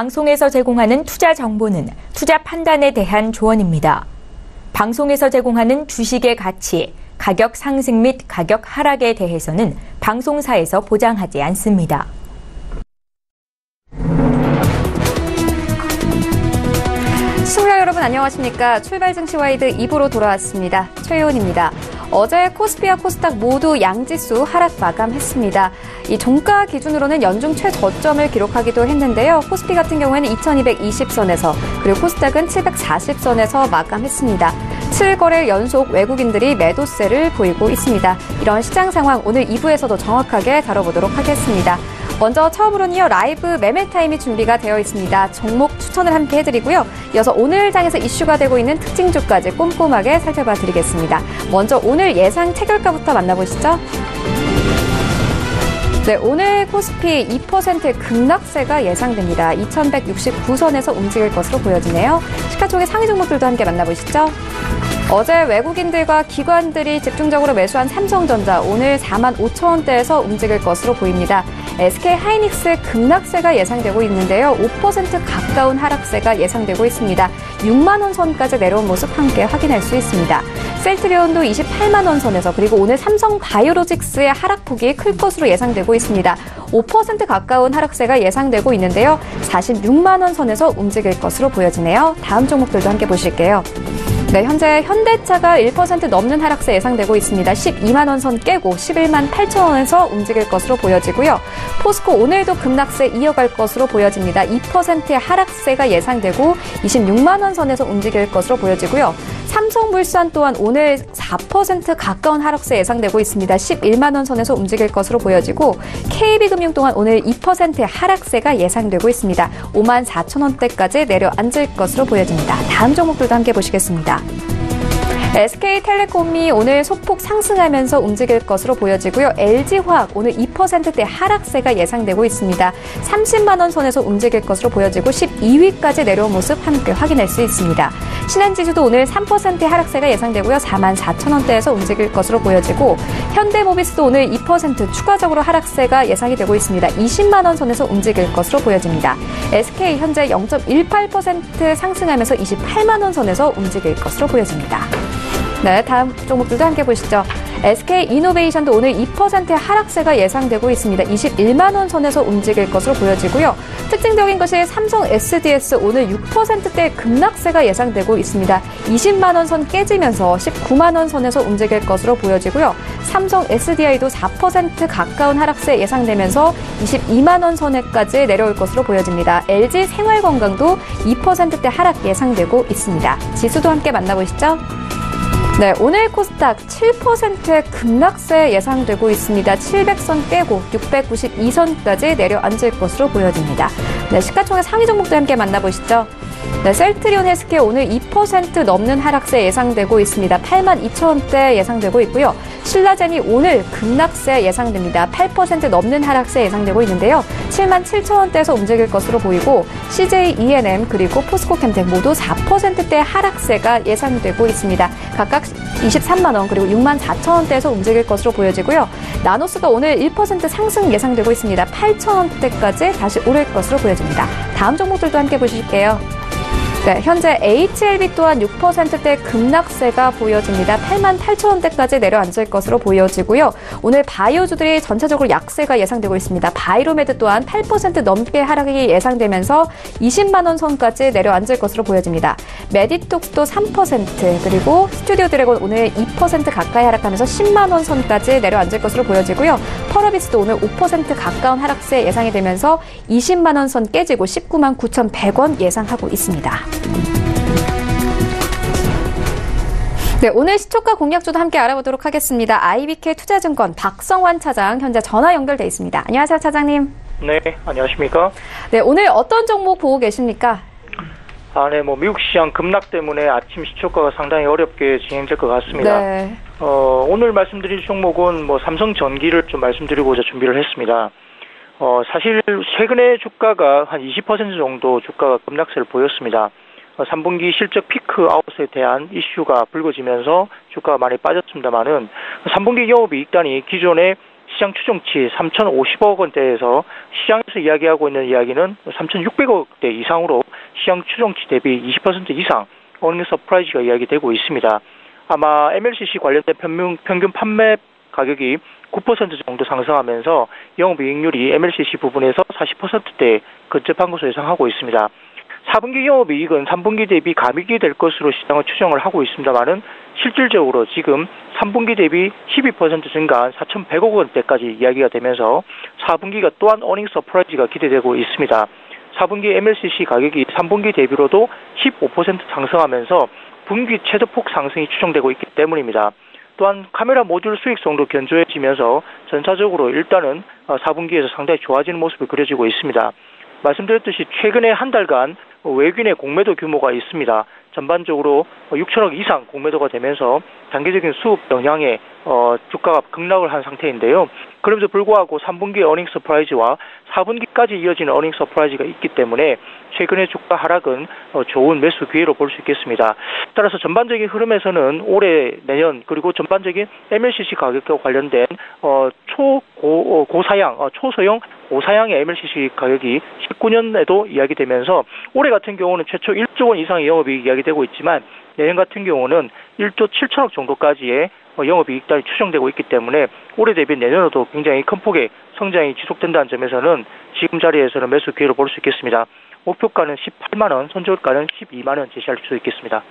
방송에서 제공하는 투자 정보는 투자 판단에 대한 조언입니다. 방송에서 제공하는 주식의 가치, 가격 상승 및 가격 하락에 대해서는 방송사에서 보장하지 않습니다. 시청자 여러분 안녕하십니까. 출발 증시 와이드 2부로 돌아왔습니다. 최혜원입니다. 어제 코스피와 코스닥 모두 양지수 하락 마감했습니다. 이 종가 기준으로는 연중 최저점을 기록하기도 했는데요. 코스피 같은 경우에는 2220선에서 그리고 코스닥은 740선에서 마감했습니다. 7거래 연속 외국인들이 매도세를 보이고 있습니다. 이런 시장 상황 오늘 2부에서도 정확하게 다뤄보도록 하겠습니다. 먼저 처음으로는요, 라이브 매매 타임이 준비가 되어 있습니다. 종목 추천을 함께 해드리고요. 이어서 오늘 장에서 이슈가 되고 있는 특징주까지 꼼꼼하게 살펴봐 드리겠습니다. 먼저 오늘 예상 체결가부터 만나보시죠. 네, 오늘 코스피 2%의 급락세가 예상됩니다. 2169선에서 움직일 것으로 보여지네요. 시가총액 상위 종목들도 함께 만나보시죠. 어제 외국인들과 기관들이 집중적으로 매수한 삼성전자 오늘 45,000원대에서 움직일 것으로 보입니다. SK하이닉스의 급락세가 예상되고 있는데요. 5% 가까운 하락세가 예상되고 있습니다. 6만 원 선까지 내려온 모습 함께 확인할 수 있습니다. 셀트리온도 28만 원 선에서 그리고 오늘 삼성바이오로직스의 하락폭이 클 것으로 예상되고 있습니다. 5% 가까운 하락세가 예상되고 있는데요. 46만 원 선에서 움직일 것으로 보여지네요. 다음 종목들도 함께 보실게요. 네, 현재 현대차가 1% 넘는 하락세 예상되고 있습니다. 12만 원 선 깨고 11만 8천 원에서 움직일 것으로 보여지고요. 포스코 오늘도 급락세 이어갈 것으로 보여집니다. 2%의 하락세가 예상되고 26만 원 선에서 움직일 것으로 보여지고요. 삼성물산 또한 오늘 4% 가까운 하락세 예상되고 있습니다. 11만 원 선에서 움직일 것으로 보여지고 KB금융 또한 오늘 2%의 하락세가 예상되고 있습니다. 5만 4천 원대까지 내려앉을 것으로 보여집니다. 다음 종목들도 함께 보시겠습니다. SK텔레콤이 오늘 소폭 상승하면서 움직일 것으로 보여지고요. LG화학 오늘 2%대 하락세가 예상되고 있습니다. 30만 원 선에서 움직일 것으로 보여지고 12위까지 내려온 모습 함께 확인할 수 있습니다. 신한지수도 오늘 3%의 하락세가 예상되고요. 4만 4천 원대에서 움직일 것으로 보여지고 현대모비스도 오늘 2% 추가적으로 하락세가 예상이 되고 있습니다. 20만 원 선에서 움직일 것으로 보여집니다. SK 현재 0.18% 상승하면서 28만 원 선에서 움직일 것으로 보여집니다. 네, 다음 종목들도 함께 보시죠. SK이노베이션도 오늘 2%의 하락세가 예상되고 있습니다. 21만 원 선에서 움직일 것으로 보여지고요. 특징적인 것이 삼성 SDS 오늘 6%대 급락세가 예상되고 있습니다. 20만 원 선 깨지면서 19만 원 선에서 움직일 것으로 보여지고요. 삼성 SDI도 4% 가까운 하락세 예상되면서 22만 원 선에까지 내려올 것으로 보여집니다. LG 생활건강도 2%대 하락 예상되고 있습니다. 지수도 함께 만나보시죠. 네, 오늘 코스닥 7%의 급락세 예상되고 있습니다. 700선 깨고 692선까지 내려앉을 것으로 보여집니다. 네, 시가총액 상위 종목도 함께 만나보시죠. 네, 셀트리온 헬스케어 오늘 2% 넘는 하락세 예상되고 있습니다. 8만 2천 원대 예상되고 있고요. 신라젠이 오늘 급락세 예상됩니다. 8% 넘는 하락세 예상되고 있는데요. 7만 7천 원대에서 움직일 것으로 보이고 CJ ENM 그리고 포스코캠텍 모두 4%대 하락세가 예상되고 있습니다. 각각 23만 원 그리고 6만 4천 원대에서 움직일 것으로 보여지고요. 나노스가 오늘 1% 상승 예상되고 있습니다. 8천 원대까지 다시 오를 것으로 보여집니다. 다음 종목들도 함께 보실게요. 네, 현재 HLB 또한 6%대 급락세가 보여집니다. 8만 8천 원대까지 내려앉을 것으로 보여지고요. 오늘 바이오주들이 전체적으로 약세가 예상되고 있습니다. 바이로메드 또한 8% 넘게 하락이 예상되면서 20만 원 선까지 내려앉을 것으로 보여집니다. 메디톡스도 3% 그리고 스튜디오 드래곤 오늘 2% 가까이 하락하면서 10만 원 선까지 내려앉을 것으로 보여지고요. 펄어비스도 오늘 5% 가까운 하락세 예상이 되면서 20만 원 선 깨지고 19만 9,100원 예상하고 있습니다. 네, 오늘 시초가 공략주도 함께 알아보도록 하겠습니다. IBK 투자증권 박성환 차장 현재 전화 연결돼 있습니다. 안녕하세요, 차장님. 네, 안녕하십니까? 네, 오늘 어떤 종목 보고 계십니까? 네, 미국 시장 급락 때문에 아침 시초가가 상당히 어렵게 진행될 것 같습니다. 네. 오늘 말씀드릴 종목은 삼성전기를 좀 말씀드리고자 준비를 했습니다. 사실 최근에 주가가 한 20% 정도 주가가 급락세를 보였습니다. 3분기 실적 피크아웃에 대한 이슈가 불거지면서 주가가 많이 빠졌습니다만은 3분기 영업이익단이 기존에 시장 추정치 3,050억 원대에서 시장에서 이야기하고 있는 이야기는 3,600억 대 이상으로 시장 추정치 대비 20% 이상 어닝 서프라이즈가 이야기되고 있습니다. 아마 MLCC 관련된 평균 판매 가격이 9% 정도 상승하면서 영업이익률이 MLCC 부분에서 40%대 근접한 것으로 예상하고 있습니다. 4분기 영업이익은 3분기 대비 감익이 될 것으로 시장은 추정을 하고 있습니다만은 실질적으로 지금 3분기 대비 12% 증가한 4,100억 원대까지 이야기가 되면서 4분기가 또한 어닝 서프라이즈가 기대되고 있습니다. 4분기 MLCC 가격이 3분기 대비로도 15% 상승하면서 분기 최대폭 상승이 추정되고 있기 때문입니다. 또한 카메라 모듈 수익성도 견조해지면서 전체적으로 일단은 4분기에서 상당히 좋아지는 모습이 그려지고 있습니다. 말씀드렸듯이 최근에 한 달간 외국인의 공매도 규모가 있습니다. 전반적으로 6천억 이상 공매도가 되면서 단기적인 수급 영향에 주가가 급락을 한 상태인데요. 그럼에도 불구하고 3분기 어닝 서프라이즈와 4분기까지 이어지는 어닝 서프라이즈가 있기 때문에 최근의 주가 하락은 좋은 매수 기회로 볼 수 있겠습니다. 따라서 전반적인 흐름에서는 올해 내년 그리고 전반적인 MLCC 가격과 관련된 초소형 고사양의 MLCC 가격이 19년에도 이야기되면서 올해 같은 경우는 최초 1조 원 이상의 영업이익이 이야기되고 있지만 내년 같은 경우는 1조 7천억 정도까지의 영업이익단이 추정되고 있기 때문에 올해 대비 내년에도 굉장히 큰 폭의 성장이 지속된다는 점에서는 지금 자리에서는 매수 기회로 볼 수 있겠습니다. 목표가는 18만 원, 선저가는 12만 원 제시할 수 있겠습니다.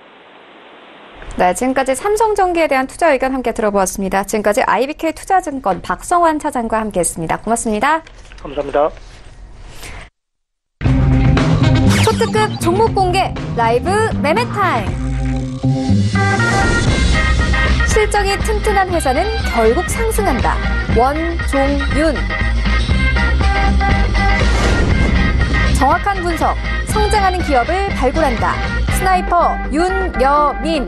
네, 지금까지 삼성전기에 대한 투자 의견 함께 들어보았습니다. 지금까지 IBK 투자증권 박성환 차장과 함께했습니다. 고맙습니다. 감사합니다. 초특급 종목 공개 라이브 매매타임. 실적이 튼튼한 회사는 결국 상승한다. 원종윤. 정확한 분석, 성장하는 기업을 발굴한다. 스나이퍼 윤여민.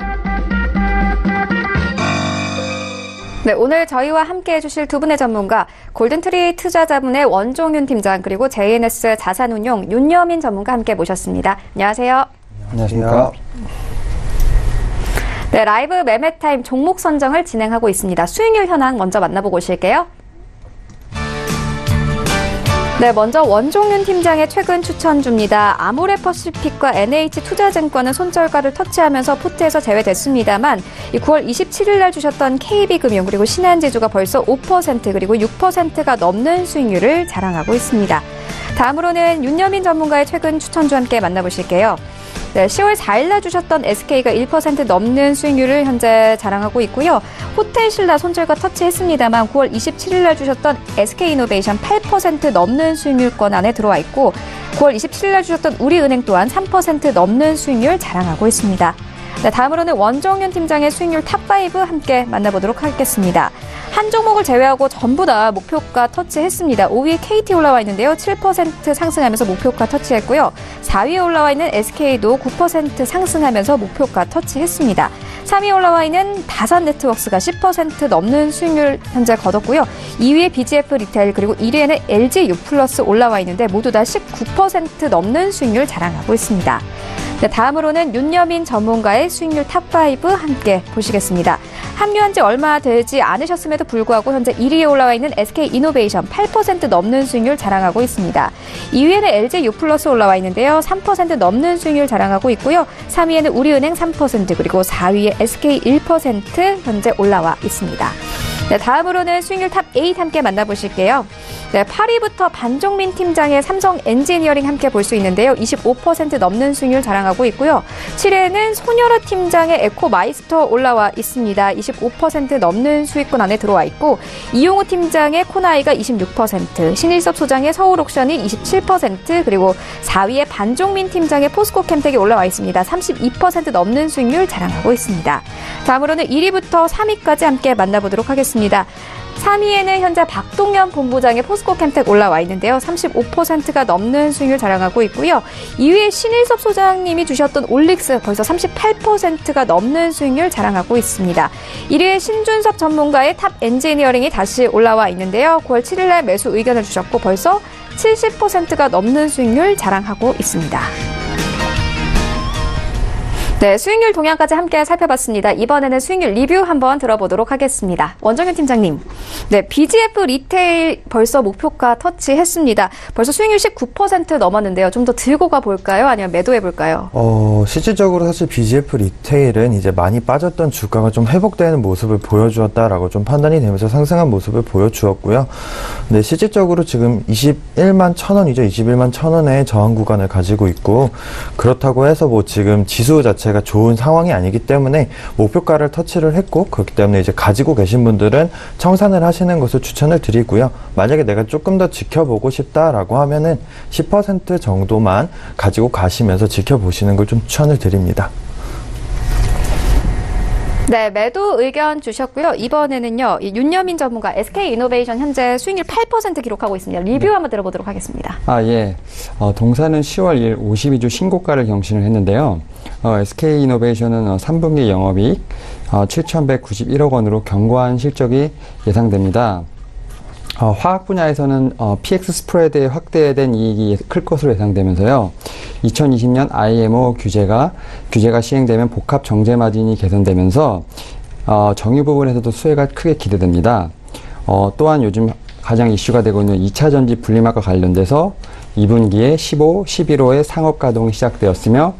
네, 오늘 저희와 함께 해주실 두 분의 전문가, 골든트리 투자자문의 원종윤 팀장, 그리고 JNS 자산운용 윤여민 전문가 함께 모셨습니다. 안녕하세요. 안녕하십니까. 네, 라이브 매매타임 종목 선정을 진행하고 있습니다. 수익률 현황 먼저 만나보고 오실게요. 네, 먼저 원종윤 팀장의 최근 추천주입니다. 아모레퍼시픽과 NH투자증권은 손절가를 터치하면서 포트에서 제외됐습니다만 9월 27일 날 주셨던 KB금융 그리고 신한지주가 벌써 5% 그리고 6%가 넘는 수익률을 자랑하고 있습니다. 다음으로는 윤여민 전문가의 최근 추천주 함께 만나보실게요. 네, 10월 4일 날 주셨던 SK가 1% 넘는 수익률을 현재 자랑하고 있고요. 호텔신라 손절가 터치했습니다만 9월 27일 날 주셨던 SK이노베이션 8% 넘는 수익률권 안에 들어와 있고 9월 27일 날 주셨던 우리은행 또한 3% 넘는 수익률 자랑하고 있습니다. 네, 다음으로는 원종윤 팀장의 수익률 탑5 함께 만나보도록 하겠습니다. 한 종목을 제외하고 전부 다 목표가 터치했습니다. 5위에 KT 올라와 있는데요. 7% 상승하면서 목표가 터치했고요. 4위에 올라와 있는 SK도 9% 상승하면서 목표가 터치했습니다. 3위에 올라와 있는 다산네트워크스가 10% 넘는 수익률 현재 거뒀고요. 2위에 BGF 리테일 그리고 1위에는 LG유플러스 올라와 있는데 모두 다 19% 넘는 수익률 자랑하고 있습니다. 네, 다음으로는 윤여민 전문가의 수익률 탑5 함께 보시겠습니다. 합류한 지 얼마 되지 않으셨음에도 불구하고 현재 1위에 올라와 있는 SK이노베이션 8% 넘는 수익률 자랑하고 있습니다. 2위에는 LG유플러스 올라와 있는데요. 3% 넘는 수익률 자랑하고 있고요. 3위에는 우리은행 3% 그리고 4위에 SK 1% 현재 올라와 있습니다. 네, 다음으로는 수익률 탑8 함께 만나보실게요. 네, 8위부터 반종민 팀장의 삼성 엔지니어링 함께 볼 수 있는데요. 25% 넘는 수익률 자랑하고 있고요. 7위에는 손여라 팀장의 에코마이스터 올라와 있습니다. 25% 넘는 수익권 안에 들어와 있고 이용우 팀장의 코나이가 26%, 신일섭 소장의 서울옥션이 27% 그리고 4위에 반종민 팀장의 포스코캠텍이 올라와 있습니다. 32% 넘는 수익률 자랑하고 있습니다. 다음으로는 1위부터 3위까지 함께 만나보도록 하겠습니다. 3위에는 현재 박동현 본부장의 포스코캠텍 올라와 있는데요. 35%가 넘는 수익률 자랑하고 있고요. 2위에 신일섭 소장님이 주셨던 올릭스 벌써 38%가 넘는 수익률 자랑하고 있습니다. 1위에 신준섭 전문가의 탑 엔지니어링이 다시 올라와 있는데요. 9월 7일 날 매수 의견을 주셨고 벌써 70%가 넘는 수익률 자랑하고 있습니다. 네, 수익률 동향까지 함께 살펴봤습니다. 이번에는 수익률 리뷰 한번 들어보도록 하겠습니다. 원정현 팀장님, 네, BGF 리테일 벌써 목표가 터치했습니다. 벌써 수익률 19% 넘었는데요. 좀 더 들고 가볼까요? 아니면 매도해볼까요? 실질적으로 사실 BGF 리테일은 이제 많이 빠졌던 주가가 좀 회복되는 모습을 보여주었다라고 좀 판단이 되면서 상승한 모습을 보여주었고요. 네, 실질적으로 지금 21만 1,000원이죠. 21만 1,000원의 저항 구간을 가지고 있고, 그렇다고 해서 뭐 지금 지수 자체가 좋은 상황이 아니기 때문에 목표가를 터치를 했고, 그렇기 때문에 이제 가지고 계신 분들은 청산을 하시는 것을 추천을 드리고요. 만약에 내가 조금 더 지켜보고 싶다라고 하면은 10% 정도만 가지고 가시면서 지켜보시는 걸 좀 추천을 드립니다. 네, 매도 의견 주셨고요. 이번에는요, 윤여민 전문가 SK이노베이션 현재 수익률 8% 기록하고 있습니다. 리뷰 한번 들어보도록 하겠습니다. 예. 동사는 10월 1일 52주 신고가를 경신을 했는데요. SK이노베이션은 3분기 영업이익 7,191억 원으로 견고한 실적이 예상됩니다. 화학 분야에서는 PX 스프레드의 확대된 이익이 클 것으로 예상되면서요. 2020년 IMO 규제가 시행되면 복합 정제 마진이 개선되면서 정유 부분에서도 수혜가 크게 기대됩니다. 또한 요즘 가장 이슈가 되고 있는 2차 전지 분리막과 관련돼서 2분기에 15, 11호에 상업 가동이 시작되었으며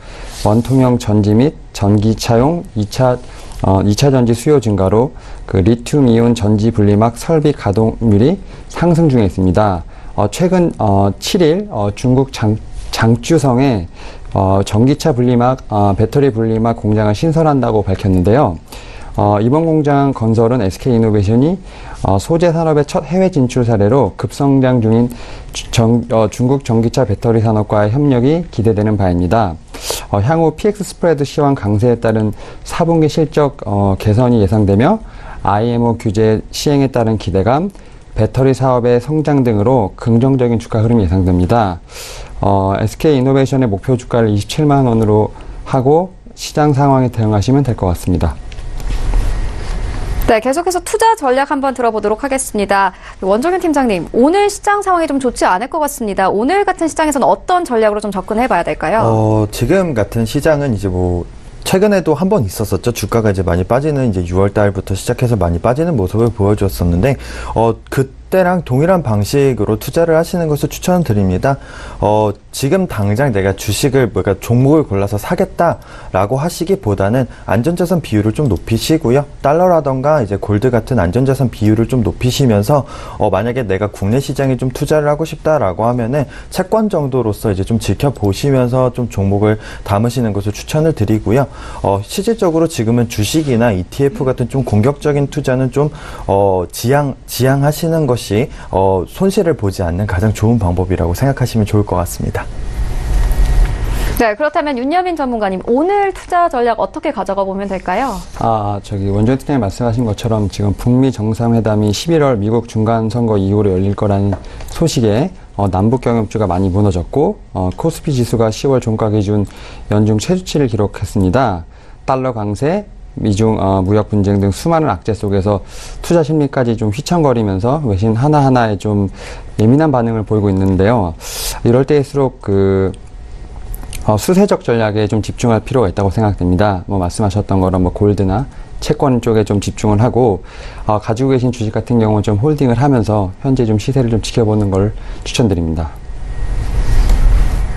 원통형 전지 및 전기차용 2차 전지 수요 증가로 그 리튬 이온 전지 분리막 설비 가동률이 상승 중에 있습니다. 최근 7일 중국 장주성에 전기차 분리막, 배터리 분리막 공장을 신설한다고 밝혔는데요. 이번 공장 건설은 SK이노베이션이 소재 산업의 첫 해외 진출 사례로 급성장 중인 중국 전기차 배터리 산업과의 협력이 기대되는 바입니다. 향후 PX 스프레드 시황 강세에 따른 4분기 실적 개선이 예상되며 IMO 규제 시행에 따른 기대감, 배터리 사업의 성장 등으로 긍정적인 주가 흐름이 예상됩니다. SK이노베이션의 목표 주가를 27만 원으로 하고 시장 상황에 대응하시면 될 것 같습니다. 네, 계속해서 투자 전략 한번 들어보도록 하겠습니다. 원정현 팀장님, 오늘 시장 상황이 좀 좋지 않을 것 같습니다. 오늘 같은 시장에서는 어떤 전략으로 좀 접근해 봐야 될까요? 지금 같은 시장은 이제 뭐 최근에도 한 번 있었었죠. 주가가 이제 많이 빠지는 이제 6월 달부터 시작해서 많이 빠지는 모습을 보여주었었는데, 그때랑 동일한 방식으로 투자를 하시는 것을 추천드립니다. 지금 당장 내가 주식을, 뭔가 종목을 골라서 사겠다라고 하시기보다는 안전자산 비율을 좀 높이시고요. 달러라던가 이제 골드 같은 안전자산 비율을 좀 높이시면서, 만약에 내가 국내 시장에 좀 투자를 하고 싶다라고 하면은 채권 정도로서 이제 좀 지켜보시면서 좀 종목을 담으시는 것을 추천을 드리고요. 실질적으로 지금은 주식이나 ETF 같은 좀 공격적인 투자는 좀, 지양하시는 것이, 손실을 보지 않는 가장 좋은 방법이라고 생각하시면 좋을 것 같습니다. 네, 그렇다면 윤여민 전문가님, 오늘 투자 전략 어떻게 가져가 보면 될까요? 원정현 팀장님 말씀하신 것처럼 지금 북미 정상회담이 11월 미국 중간선거 이후로 열릴 거라는 소식에 남북 경협주가 많이 무너졌고, 코스피 지수가 10월 종가 기준 연중 최저치를 기록했습니다. 달러 강세, 미중 무역 분쟁 등 수많은 악재 속에서 투자 심리까지 좀 휘청거리면서 외신 하나하나에 좀 예민한 반응을 보이고 있는데요. 이럴 때일수록 수세적 전략에 좀 집중할 필요가 있다고 생각됩니다. 말씀하셨던 거랑 골드나 채권 쪽에 좀 집중을 하고, 가지고 계신 주식 같은 경우는 좀 홀딩을 하면서 현재 좀 시세를 좀 지켜보는 걸 추천드립니다.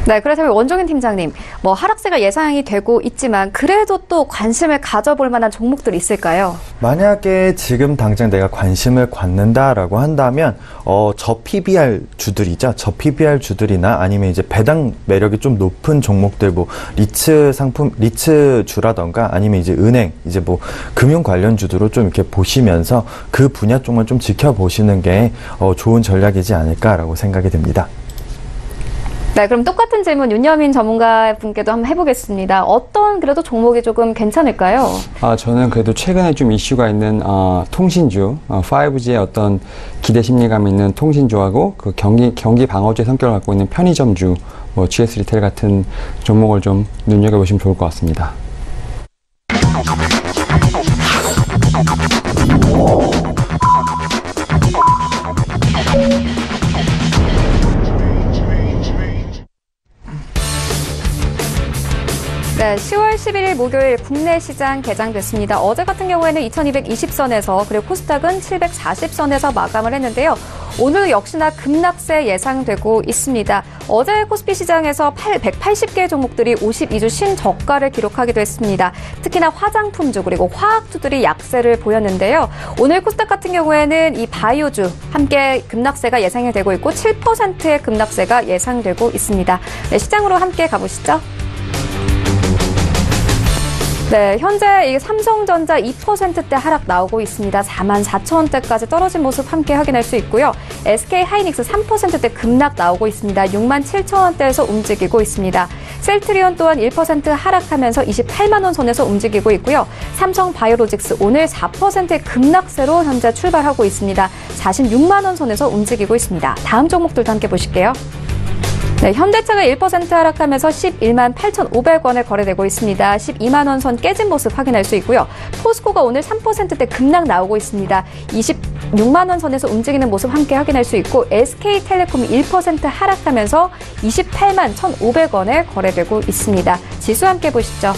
네, 그렇다면 원정현 팀장님, 하락세가 예상이 되고 있지만 그래도 또 관심을 가져볼 만한 종목들이 있을까요? 만약에 지금 당장 내가 관심을 갖는다라고 한다면, 저 PBR 주들이죠. 저 PBR 주들이나 아니면 이제 배당 매력이 좀 높은 종목들, 리츠 주라던가 아니면 이제 은행, 이제 금융 관련 주들로 좀 이렇게 보시면서 그 분야 쪽만 좀 지켜보시는 게 좋은 전략이지 않을까라고 생각이 됩니다. 네, 그럼 똑같은 질문 윤여민 전문가 분께도 한번 해보겠습니다. 어떤 그래도 종목이 조금 괜찮을까요? 저는 그래도 최근에 좀 이슈가 있는 통신주, 5G의 어떤 기대 심리감 있는 통신주하고 그 경기 방어주의 성격을 갖고 있는 편의점주, GS 리테일 같은 종목을 좀 눈여겨보시면 좋을 것 같습니다. 네, 10월 11일 목요일 국내 시장 개장됐습니다. 어제 같은 경우에는 2220선에서 그리고 코스닥은 740선에서 마감을 했는데요. 오늘 역시나 급락세 예상되고 있습니다. 어제 코스피 시장에서 180개 종목들이 52주 신저가를 기록하기도 했습니다. 특히나 화장품주 그리고 화학주들이 약세를 보였는데요. 오늘 코스닥 같은 경우에는 이 바이오주 함께 급락세가 예상이 되고 있고 7%의 급락세가 예상되고 있습니다. 네, 시장으로 함께 가보시죠. 네, 현재 이 삼성전자 2%대 하락 나오고 있습니다. 44,000원대까지 떨어진 모습 함께 확인할 수 있고요. SK하이닉스 3%대 급락 나오고 있습니다. 67,000원대에서 움직이고 있습니다. 셀트리온 또한 1% 하락하면서 28만 원 선에서 움직이고 있고요. 삼성바이오로직스 오늘 4%의 급락세로 현재 출발하고 있습니다. 46만 원 선에서 움직이고 있습니다. 다음 종목들도 함께 보실게요. 네, 현대차가 1% 하락하면서 11만 8,500원에 거래되고 있습니다. 12만 원 선 깨진 모습 확인할 수 있고요. 포스코가 오늘 3%대 급락 나오고 있습니다. 26만 원 선에서 움직이는 모습 함께 확인할 수 있고 SK텔레콤이 1% 하락하면서 28만 1,500원에 거래되고 있습니다. 지수 함께 보시죠.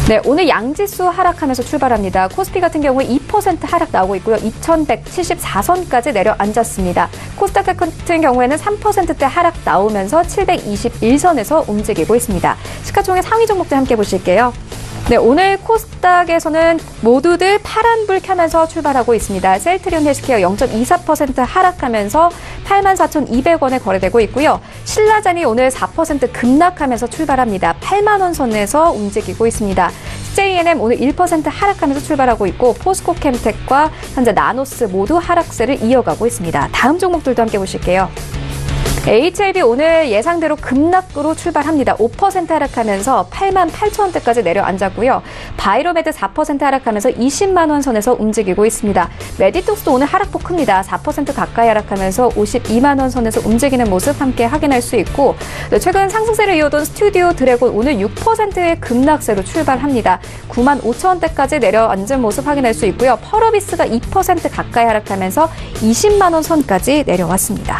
네, 오늘 양지수 하락하면서 출발합니다. 코스피 같은 경우에 2% 하락 나오고 있고요. 2174선까지 내려앉았습니다. 코스닥 같은 경우에는 3%대 하락 나오면서 721선에서 움직이고 있습니다. 시가총액 상위 종목들 함께 보실게요. 네, 오늘 코스닥에서는 모두들 파란불 켜면서 출발하고 있습니다. 셀트리온 헬스케어 0.24% 하락하면서 84,200원에 거래되고 있고요. 신라젠이 오늘 4% 급락하면서 출발합니다. 8만 원 선에서 움직이고 있습니다. CJNM 오늘 1% 하락하면서 출발하고 있고 포스코캠텍과 현재 나노스 모두 하락세를 이어가고 있습니다. 다음 종목들도 함께 보실게요. HLB 오늘 예상대로 급락으로 출발합니다. 5% 하락하면서 8만 8천원대까지 내려앉았고요. 바이로메드 4% 하락하면서 20만 원 선에서 움직이고 있습니다. 메디톡스도 오늘 하락폭 큽니다. 4% 가까이 하락하면서 52만 원 선에서 움직이는 모습 함께 확인할 수 있고 최근 상승세를 이어던 스튜디오 드래곤 오늘 6%의 급락세로 출발합니다. 9만 5천원대까지 내려앉은 모습 확인할 수 있고요. 펄어비스가 2% 가까이 하락하면서 20만 원 선까지 내려왔습니다.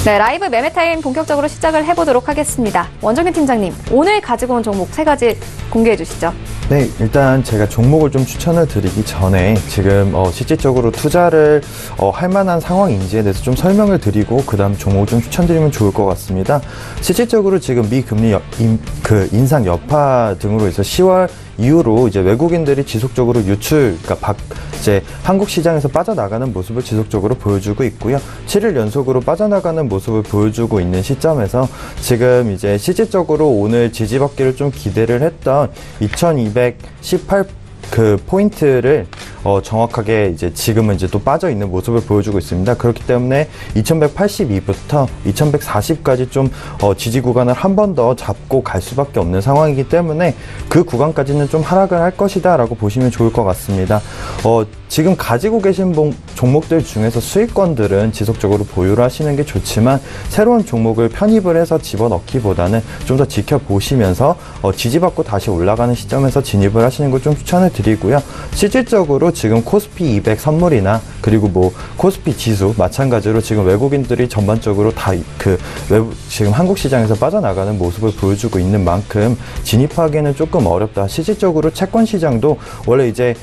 네, 라이브 매매타임 본격적으로 시작을 해보도록 하겠습니다. 원정현 팀장님, 오늘 가지고 온 종목 3가지 공개해 주시죠. 네, 일단 제가 종목을 좀 추천을 드리기 전에 지금 실질적으로 투자를 할 만한 상황인지에 대해서 좀 설명을 드리고 그 다음 종목을 좀 추천드리면 좋을 것 같습니다. 실질적으로 지금 미금리 인상 여파 등으로 해서 10월 이후로 이제 외국인들이 지속적으로 그러니까 이제 한국 시장에서 빠져나가는 모습을 지속적으로 보여주고 있고요. 7일 연속으로 빠져나가는 모습을 보여주고 있는 시점에서 지금 이제 실질적으로 오늘 지지받기를 좀 기대를 했던 2218 포인트를 정확하게 이제 지금은 이제 또 빠져 있는 모습을 보여주고 있습니다. 그렇기 때문에 2182부터 2140까지 좀 지지 구간을 한 번 더 잡고 갈 수밖에 없는 상황이기 때문에 그 구간까지는 좀 하락을 할 것이다 라고 보시면 좋을 것 같습니다. 지금 가지고 계신 종목들 중에서 수익권들은 지속적으로 보유를 하시는 게 좋지만 새로운 종목을 편입을 해서 집어넣기보다는 좀 더 지켜보시면서 지지받고 다시 올라가는 시점에서 진입을 하시는 걸 좀 추천을 드리고요. 실질적으로 지금 코스피 200 선물이나 그리고 뭐 코스피 지수 마찬가지로 지금 외국인들이 전반적으로 다 지금 한국 시장에서 빠져나가는 모습을 보여주고 있는 만큼 진입하기에는 조금 어렵다. 실질적으로 채권 시장도 원래 이제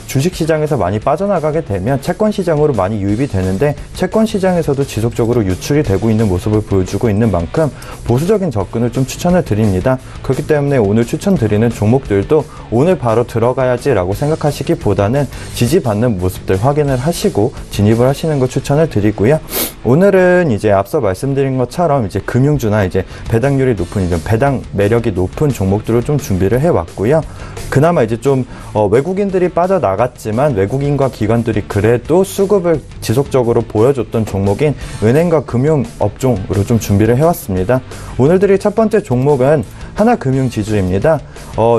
주식 시장에서 많이 빠져나가게 되면 채권 시장으로 많이 유입이 되는데 채권 시장에서도 지속적으로 유출이 되고 있는 모습을 보여주고 있는 만큼 보수적인 접근을 좀 추천을 드립니다. 그렇기 때문에 오늘 추천드리는 종목들도 오늘 바로 들어가야지라고 생각하시기보다는 지지받는 모습들 확인을 하시고 진입을 하시는 거 추천을 드리고요. 오늘은 이제 앞서 말씀드린 것처럼 이제 금융주나 이제 배당률이 높은 배당 매력이 높은 종목들을 좀 준비를 해왔고요. 그나마 이제 좀 외국인들이 빠져나갔지만 외국인과 기관들이 그래도 수급을 지속적으로 보여줬던 종목인 은행과 금융업종으로 좀 준비를 해왔습니다. 오늘 드릴 첫 번째 종목은 하나금융지주입니다.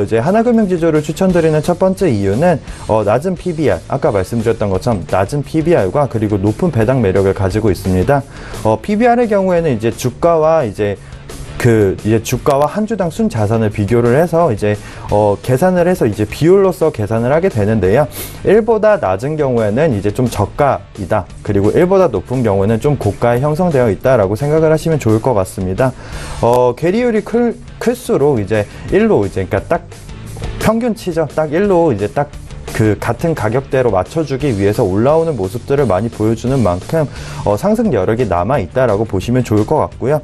이제 하나금융지주를 추천드리는 첫 번째 이유는 낮은 PBR, 아까 말씀드렸던 것처럼 낮은 PBR과 그리고 높은 배당 매력을 가지고 있습니다. PBR의 경우에는 이제 주가와 이제 이제 주가와 한 주당 순 자산을 비교를 해서 이제 계산을 해서 이제 비율로서 계산을 하게 되는데요. 1보다 낮은 경우에는 이제 좀 저가이다. 그리고 1보다 높은 경우는 좀 고가에 형성되어 있다라고 생각을 하시면 좋을 것 같습니다. 괴리율이 클수록 이제 1로 이제 그러니까 딱 평균치죠. 딱 1로 이제 딱 같은 가격대로 맞춰주기 위해서 올라오는 모습들을 많이 보여주는 만큼 상승 여력이 남아 있다라고 보시면 좋을 것 같고요.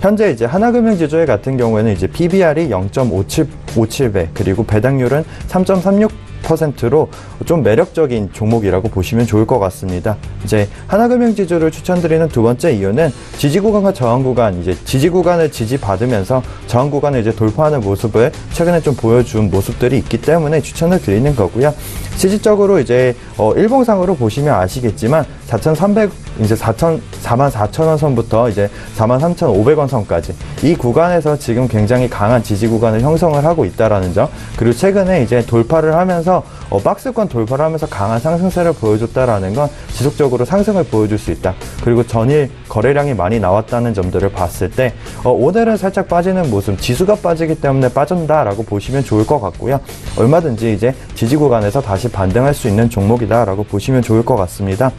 현재 이제 하나금융지주 같은 경우에는 이제 PBR이 0.57배 그리고 배당률은 3.36%로 좀 매력적인 종목이라고 보시면 좋을 것 같습니다. 이제 하나금융지주를 추천드리는 두 번째 이유는 지지 구간과 저항 구간, 이제 지지 구간을 지지받으면서 저항 구간을 이제 돌파하는 모습을 최근에 좀 보여준 모습들이 있기 때문에 추천을 드리는 거고요. 실질적으로 이제 일봉상으로 보시면 아시겠지만 4,300 이제 44,000원 선부터 이제 43,500원 선까지 이 구간에서 지금 굉장히 강한 지지 구간을 형성을 하고 있다라는 점, 그리고 최근에 이제 돌파를 하면서 박스권 돌파를 하면서 강한 상승세를 보여줬다라는 건 지속적으로 상승을 보여줄 수 있다. 그리고 전일 거래량이 많이 나왔다는 점들을 봤을 때 오늘은 살짝 빠지는 모습, 지수가 빠지기 때문에 빠진다라고 보시면 좋을 것 같고요. 얼마든지 이제 지지 구간에서 다시 반등할 수 있는 종목이다라고 보시면 좋을 것 같습니다.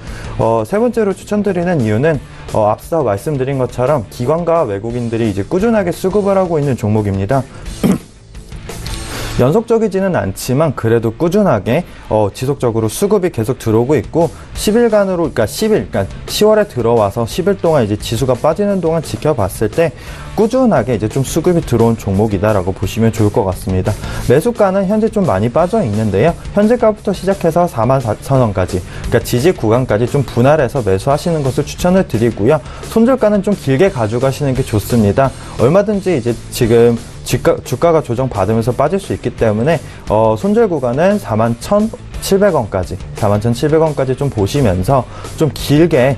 세 번째로 추천드리는 이유는 앞서 말씀드린 것처럼 기관과 외국인들이 이제 꾸준하게 수급을 하고 있는 종목입니다. 연속적이지는 않지만 그래도 꾸준하게 지속적으로 수급이 계속 들어오고 있고 10일간으로 그러니까 10월에 들어와서 10일 동안 이제 지수가 빠지는 동안 지켜봤을 때 꾸준하게 이제 좀 수급이 들어온 종목이다라고 보시면 좋을 것 같습니다. 매수가는 현재 좀 많이 빠져 있는데요. 현재가부터 시작해서 44,000원까지 그러니까 지지 구간까지 좀 분할해서 매수하시는 것을 추천을 드리고요. 손절가는 좀 길게 가져가시는 게 좋습니다. 얼마든지 이제 지금 주가가 조정받으면서 빠질 수 있기 때문에 손절 구간은 41,700원까지 좀 보시면서 좀 길게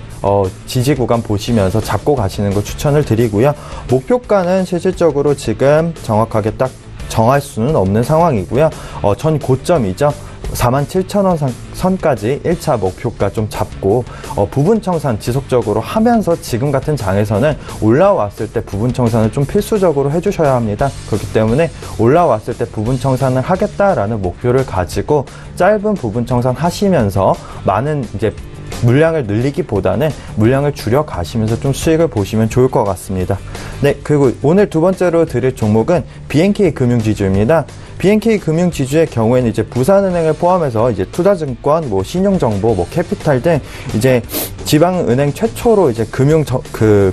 지지 구간 보시면서 잡고 가시는 거 추천을 드리고요. 목표가는 실질적으로 지금 정확하게 딱 정할 수는 없는 상황이고요. 전 고점이죠. 47,000원 선까지 1차 목표가 좀 잡고 부분 청산 지속적으로 하면서 지금 같은 장에서는 올라왔을 때 부분 청산을 좀 필수적으로 해주셔야 합니다. 그렇기 때문에 올라왔을 때 부분 청산을 하겠다라는 목표를 가지고 짧은 부분 청산 하시면서 많은 이제 물량을 늘리기보다는 물량을 줄여 가시면서 좀 수익을 보시면 좋을 것 같습니다. 네, 그리고 오늘 두 번째로 드릴 종목은 BNK 금융지주입니다. BNK 금융지주의 경우에는 이제 부산은행을 포함해서 이제 투자증권, 신용정보, 캐피탈 등 이제 지방은행 최초로 이제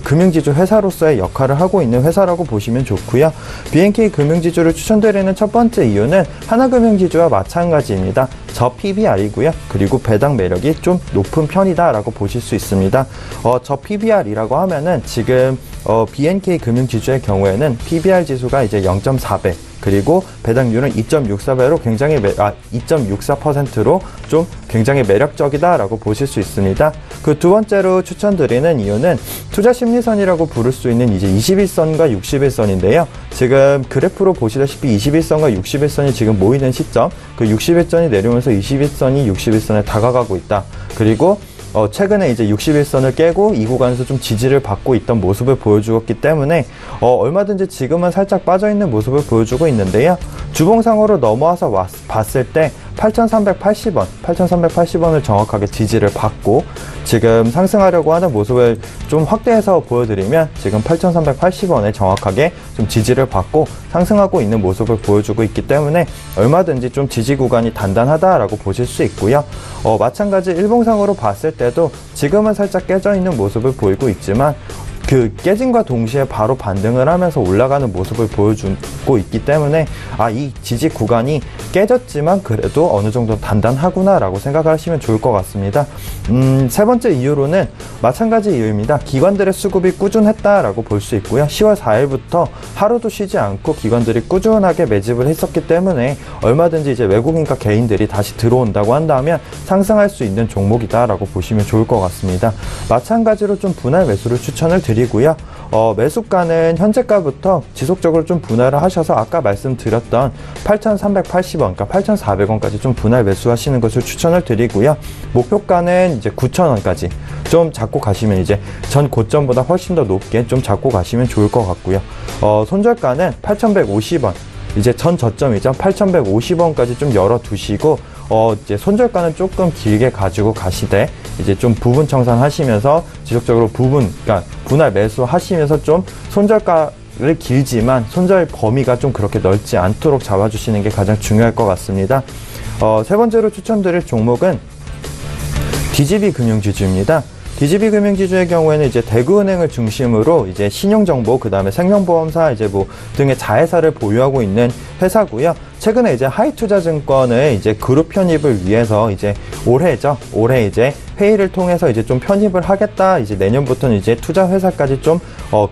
금융지주 회사로서의 역할을 하고 있는 회사라고 보시면 좋고요. BNK 금융지주를 추천드리는 첫 번째 이유는 하나금융지주와 마찬가지입니다. 저 PBR이고요. 그리고 배당 매력이 좀 높은 편이다라고 보실 수 있습니다. 저 PBR이라고 하면은 지금 BNK 금융지주의 경우에는 PBR 지수가 이제 0.4배. 그리고 배당률은 2.64배로 굉장히 2.64%로 좀 굉장히 매력적이다라고 보실 수 있습니다. 그 두 번째로 추천드리는 이유는 투자 심리선이라고 부를 수 있는 이제 21선과 61선인데요. 지금 그래프로 보시다시피 21선과 61선이 지금 모이는 시점, 그 61선이 내려오면서 21선이 61선에 다가가고 있다. 그리고 최근에 이제 61선을 깨고 이 구간에서 좀 지지를 받고 있던 모습을 보여주었기 때문에 얼마든지 지금은 살짝 빠져있는 모습을 보여주고 있는데요. 주봉상으로 넘어와서 봤을 때 8,380원을 정확하게 지지를 받고 지금 상승하려고 하는 모습을 좀 확대해서 보여드리면 지금 8,380원에 정확하게 좀 지지를 받고 상승하고 있는 모습을 보여주고 있기 때문에 얼마든지 좀 지지 구간이 단단하다라고 보실 수 있고요. 마찬가지 일봉상으로 봤을 때도 지금은 살짝 깨져 있는 모습을 보이고 있지만 그 깨짐과 동시에 바로 반등을 하면서 올라가는 모습을 보여주고 있기 때문에 이 지지 구간이 깨졌지만 그래도 어느 정도 단단하구나라고 생각하시면 좋을 것 같습니다. 세 번째 이유로는 마찬가지 이유입니다. 기관들의 수급이 꾸준했다라고 볼 수 있고요. 10월 4일부터 하루도 쉬지 않고 기관들이 꾸준하게 매집을 했었기 때문에 얼마든지 이제 외국인과 개인들이 다시 들어온다고 한다면 상승할 수 있는 종목이다라고 보시면 좋을 것 같습니다. 마찬가지로 좀 분할 매수를 추천을 드리고요. 매수가는 현재가부터 지속적으로 좀 분할을 하셔서 아까 말씀드렸던 8,380원, 그러니까 8,400원까지 좀 분할 매수하시는 것을 추천을 드리고요. 목표가는 이제 9,000원까지 좀 잡고 가시면 이제 전 고점보다 훨씬 더 높게 좀 잡고 가시면 좋을 것 같고요. 손절가는 8,150원, 이제 전 저점이죠. 8,150원까지 좀 열어두시고, 이제 손절가는 조금 길게 가지고 가시되, 이제 좀 부분 청산하시면서 지속적으로 그러니까 분할 매수하시면서 좀 손절가를 길지만 손절 범위가 좀 그렇게 넓지 않도록 잡아주시는 게 가장 중요할 것 같습니다. 세 번째로 추천드릴 종목은 DGB 금융지주입니다. DGB 금융지주의 경우에는 이제 대구은행을 중심으로 이제 신용정보, 그 다음에 생명보험사 이제 뭐 등의 자회사를 보유하고 있는 회사고요. 최근에 이제 하이투자증권의 이제 그룹 편입을 위해서 이제 올해 이제 회의를 통해서 이제 좀 편입을 하겠다. 이제 내년부터는 이제 투자 회사까지 좀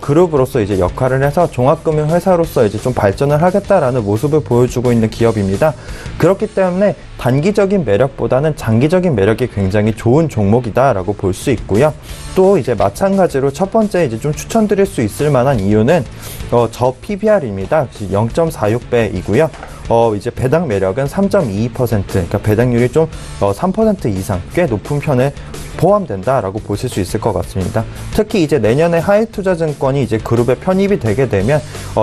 그룹으로서 이제 역할을 해서 종합금융 회사로서 이제 좀 발전을 하겠다라는 모습을 보여주고 있는 기업입니다. 그렇기 때문에 단기적인 매력보다는 장기적인 매력이 굉장히 좋은 종목이다라고 볼 수 있고요. 또 이제 마찬가지로 첫 번째 이제 좀 추천드릴 수 있을 만한 이유는 저 PBR입니다. 0.46배이고요. 이제 배당 매력은 3.22%, 그러니까 배당률이 좀 3% 이상 꽤 높은 편에 포함된다라고 보실 수 있을 것 같습니다. 특히 이제 내년에 하이투자증권이 이제 그룹에 편입이 되게 되면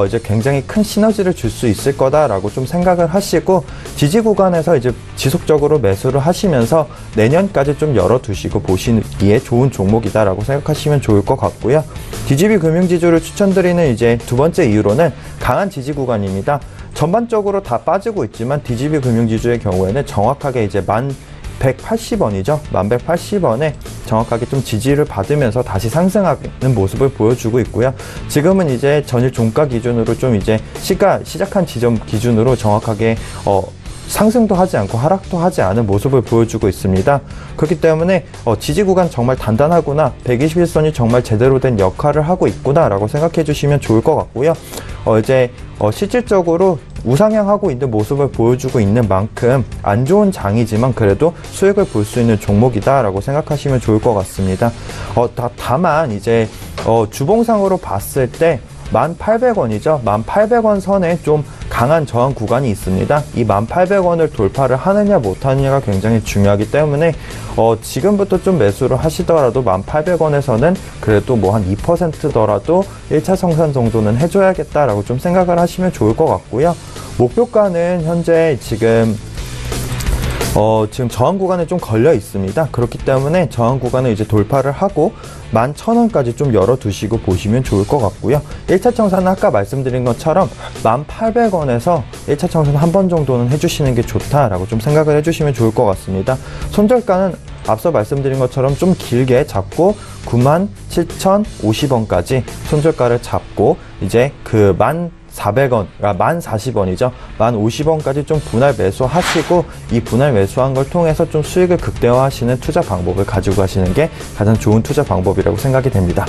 이제 굉장히 큰 시너지를 줄 수 있을 거다라고 좀 생각을 하시고 지지 구간에서 이제 지속적으로 매수를 하시면서 내년까지 좀 열어두시고 보시기에 좋은 종목이다라고 생각하시면 좋을 것 같고요. DGB 금융지주를 추천드리는 이제 두 번째 이유로는 강한 지지 구간입니다. 전반적으로 다 빠지고 있지만 DGB 금융지주의 경우에는 정확하게 이제 1,180원이죠. 1,180원에 정확하게 좀 지지를 받으면서 다시 상승하는 모습을 보여주고 있고요. 지금은 이제 전일 종가 기준으로 좀 이제 시작한 지점 기준으로 정확하게 상승도 하지 않고 하락도 하지 않은 모습을 보여주고 있습니다. 그렇기 때문에 지지 구간 정말 단단하구나, 121선이 정말 제대로 된 역할을 하고 있구나 라고 생각해 주시면 좋을 것 같고요. 이제 실질적으로 우상향하고 있는 모습을 보여주고 있는 만큼 안 좋은 장이지만 그래도 수익을 볼 수 있는 종목이다 라고 생각하시면 좋을 것 같습니다. 다만 이제 주봉상으로 봤을 때 1,800원이죠. 1,800원 선에 좀 강한 저항 구간이 있습니다. 이 1,800원을 돌파를 하느냐 못하느냐가 굉장히 중요하기 때문에 지금부터 좀 매수를 하시더라도 1,800원에서는 그래도 뭐 한 2%더라도 1차 청산 정도는 해줘야겠다라고 좀 생각을 하시면 좋을 것 같고요. 목표가는 현재 지금 저항 구간에 좀 걸려 있습니다. 그렇기 때문에 저항 구간을 이제 돌파를 하고 11,000원까지 좀 열어두시고 보시면 좋을 것 같고요. 1차 청산은 아까 말씀드린 것처럼 1,800원에서 1차 청산 한 번 정도는 해주시는 게 좋다라고 좀 생각을 해주시면 좋을 것 같습니다. 손절가는 앞서 말씀드린 것처럼 좀 길게 잡고 97,050원까지 손절가를 잡고 이제 그 1,400원, 그러니까 1,040원이죠. 1,050원까지 좀 분할 매수하시고 이 분할 매수한 걸 통해서 좀 수익을 극대화하시는 투자 방법을 가지고 가시는 게 가장 좋은 투자 방법이라고 생각이 됩니다.